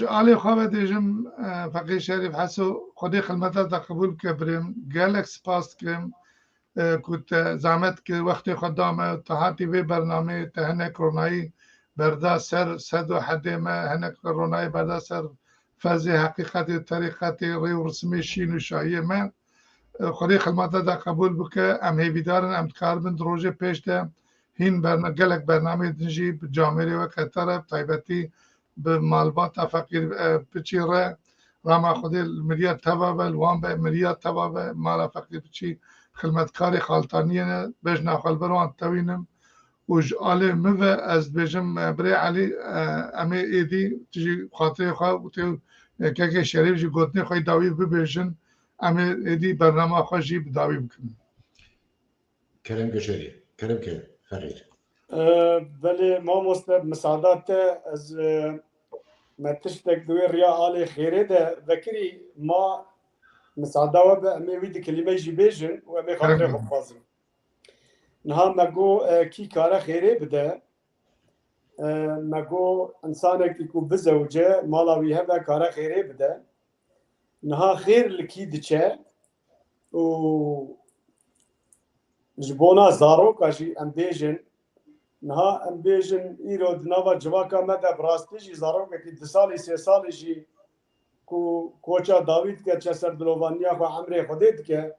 S1: آلی خوابه دیجم فقیر شریف حسو خودی خدمتا تا قبول کبریم گالکس پاست کریم كنت زعمت که وقتی خدامه تهاتی به برنامه تهنه کرونایی بردا سر صد و حد ما هنه کرونایی بردا سر فاز حقیقت طریقت ری و رسمی شین و شایی ما خودی خدمتا دا قبول بکه ام هیویدارن ام تقاربن دروجه پیش ده هین گلک برنامه دنجی بجامعه و قطر طایبتی به مالبات فقیر بچی راما خودی ملیت تبابل وان به ملیت تبابل مالا فقیر بچی خدمتکاری خالتانیه بج ناخال بروان توینم وج آله مو از بجم برای علی امی ایدی تجی خاطر خواه و تو که شریف جی گوتنی خواهی داوی ببیجن امی ایدی برنامه خواه جی بداوی بکنم
S2: كلام كشري كلام كفقير
S3: بله ما مستد مساعدات از متشتك دوی ریا آل خیره ده ذکری ما مساعده و به امی وید کلمه جی بیجن و امی خاطر خوب بازم نها مگو کی کاره خیره بده مگو انسانه کی کو بزوجه مالاوی هبه کاره خیره بده نها خیر لکی دچه و جبونا زارو کاشی ام بیجن نها ام بیجن ایرو دنوا جواکا مده براستی جی زارو که 2 سالی 3 سالی جی کو کوچا داوید که چسر دلوانیا خو عمر خودت که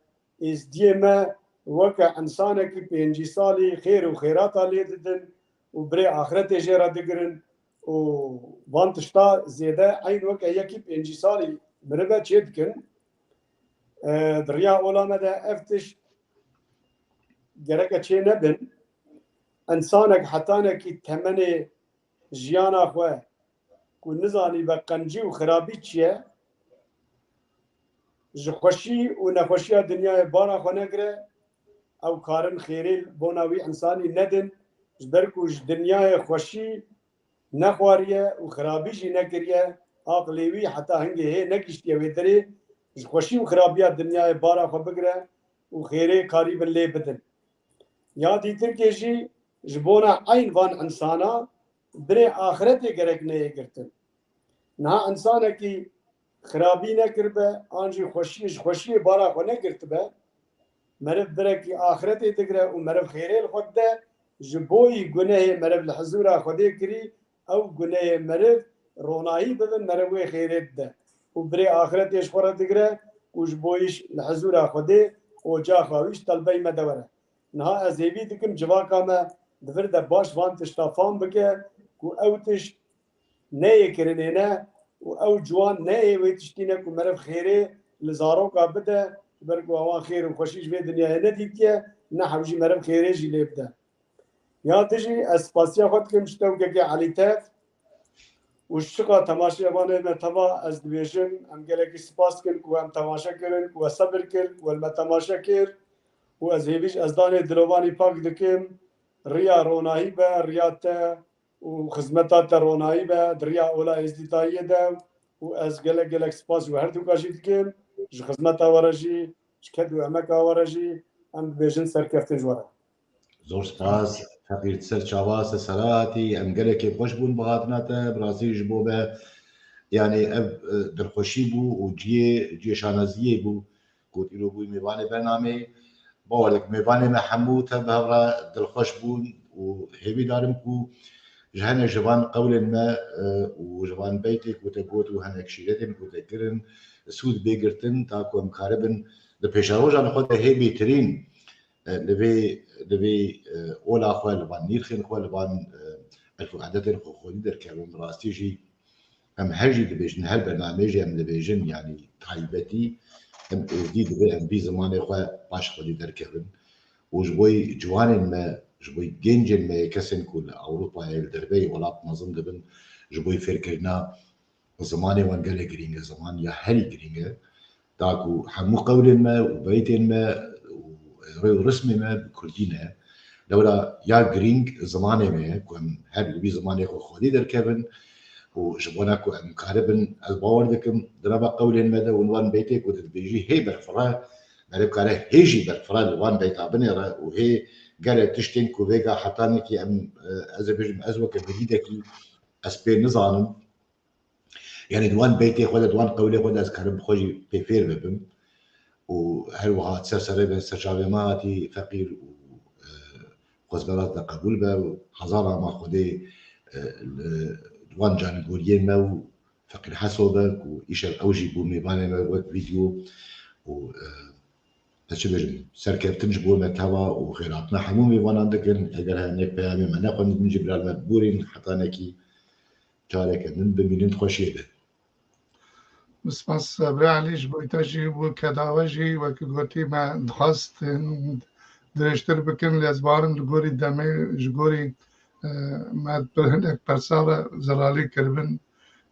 S3: از دیمه وکه انسانه که 5 سالی خیر و خیرات علی ددن و بری آخرت جرا دگرن و وانتشتا زیاده عین وکه یکی 5 سالی مربه چید کن دریا اولامه ده افتش گرکه چه نبن انسانك حتانك تمني جيانا خواه كو نزاني بقنجي وخرابي چيه جخوشي و نخوشي دنيا بانا خو نگره او كارن خيري بوناوي انساني ندن جبركو دنيا خوشي نخواريه و خرابي جي نگريه عقليوي حتى هنگي هي نگشتيه ويدري جخوشي و خرابي دنيا بانا خو بگره و خيري كاري بلي بدن يا دي تركيجي جبونا عين وان انسانا بري آخرتي گرك نه گرتن نه انسانا کی خرابی نکربه آنجی خوشی بارا خو نگرتبه مرف برکی آخرتي تگره و مرف خیره خود ده جبوی گناه مرف لحضورا خوده کری او گناه مرف رونایی ببن مرف خیره ده و بري آخرتيش خوره تگره و جبویش لحضورا خوده و جا خواهیش طلبه مدوره نه از هیوی دکم جواکا ما دفرده باش وان تشتافان بکه کو اوتش نه کرنه نه و او جوان نه ویتشتینه کو مرف خیره لزارو کا بده برگو اوان خیر و خوشیش به دنیا نه دیتیه نه حوجی مرف خیره جی لبده یا تجی اسپاسیا خود کم شتو که علی تف و شقا تماشا وانه متوا از دویژن ام گلکی سپاس کن کو ام تماشا کرن کو صبر کن و الم تماشا کر و از هیویش از دانه دلوانی پاک دکم ریا رونایی به ریاته و خدمتات رونایی به دریا اولا ازدیتایی ده و از گلک سپاس و هر دو کاشید که ج خدمت آوارجی شکد و امک آوارجی ام بیژن سرکفت جواره
S2: زور سپاس فقیر سر چاواس سراتی ام گلک خوش بون بغاتناته برازی جبو به يعني درخوشي بو وجي شانازيه بو قلت له بو ميواني برنامج بقولك ميواني محمود بهرا دلخوش بون وهيبي دارم كو جهنا جوان قول ما وجوان بيتك وتقوت وهنا كشيلتن وتكرن سود بيجرتن تاكو مقاربن لبيشاروج انا خد هيبي ترين لبي اولا خو لبان نيرخن خو لبان الفو عادتن خو خو در كلام راستيجي ام هجي دبيجن هالبرنامج ام دبيجن يعني طيبتي ام دي دبي ام بي زمان خو باش خو در كلام وجبوي جوانن ما جبوي جنجن ما كسن كل اوروبا الدربي ولا نظم دبن جبوي فركرنا زماني وان قال جرينجا زمان يا هري جرينجا تاكو حمو قول ما وبيت ما ورسمي ما بكردينا دولا يا جرينج زمانه ما كم هر بي زمانه خودي در كيفن وجبونا كو مكاربن الباور دكم دربا قولين مدى ونوان بيتك وتدبيجي هي برفرا مريب كاره هيجي برفرا لوان بيت عبني وهي قالت تشتين كو فيغا حطانيكي ام ازبيجم ازوك بديدكي اسبي نظام يعني دوان بيتي ولا دوان قولي ولا اسكرب خوجي بيفير ببم وهل وها تسرسري بين سرجابيماتي فقير وخزبرات قبول به وحزارة ما خودي دوان جان گوريين ما فقير حسوبك وإيشال أوجي بو ميباني ما وك فيديو و هسه بجم سركبتن جبو متوا وخيراتنا حمو ميبان عندكن اگر هنك بيامي ما ناخد من جبرال مدبورين حطانكي تارك من بمينين خوشيه به
S1: بس برعليش بويتاجي وكداوجي وكغوتي ما دخست درشتر بكن لازبارم لغوري دمي جغوري ما هنك برسالة زلالي كربن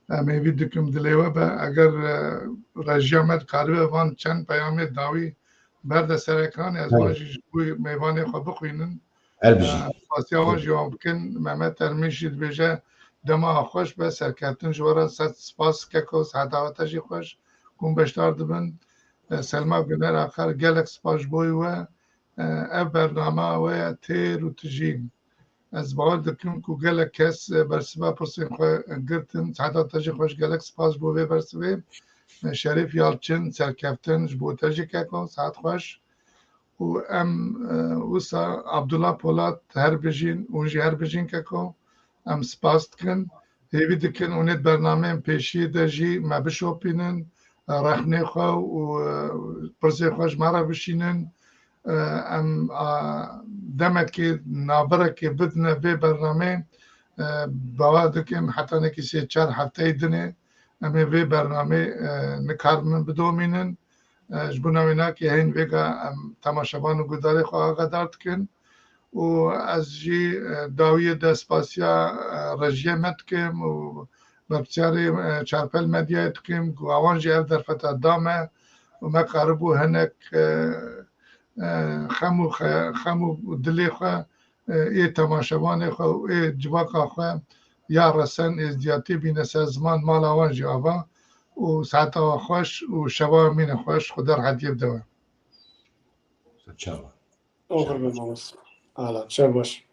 S1: ما بيدكم دليوه با اگر رجيامت قاربه وان چند پیام داوی برد سرکان از واجی جگوی میوانی خو بخوینن فاسیاواج یا بکن محمد ترمیشید بجه دما خوش به سرکتن جوارا ست سپاس که سعداوتا جی خوش کن بشتار دبن سلما گنر آخر گلک سپاش بوی و اف برنامه و تیر و تجیم از باور دکم که گلک کس برسبه پرسین خواه گرتن سعداوتا جی خوش گلک سپاس بوی برسبه شریف یالچن سرکفتن جبوتا جی که ساعت خوش و ام وسا عبدالله پولاد هر بجین اونجی هر بجین که ام سپاس کن هیوی دکن اونید برنامه پیشی دجی ما بشوپینن رحنه خواه و پرسه خوش مرا بشینن ام دمت که نابره که بدنه به برنامه باوا دکم حتی نکی 3-4 هفته دنه امی وی برنامه نکارمن بدومینن جبونا وینا که هین ویگا تماشابان و گداره خواه آقادارد کن و از جی داوی دسپاسیا رجیه مد کم و بپسیاری چارپل مدیایت کم و آوان جی اف در فتا دامه و ما قاربو هنک خمو دلی خواه ای تماشابان خواه و ای جواقا خواه یا رسن ازدیاتی بین سازمان مال آوان جی آوا و ساعتا خوش و شبا مین خوش خدا رحمتی بدوه
S2: شبا
S3: آخر بمامس. آلا شباش.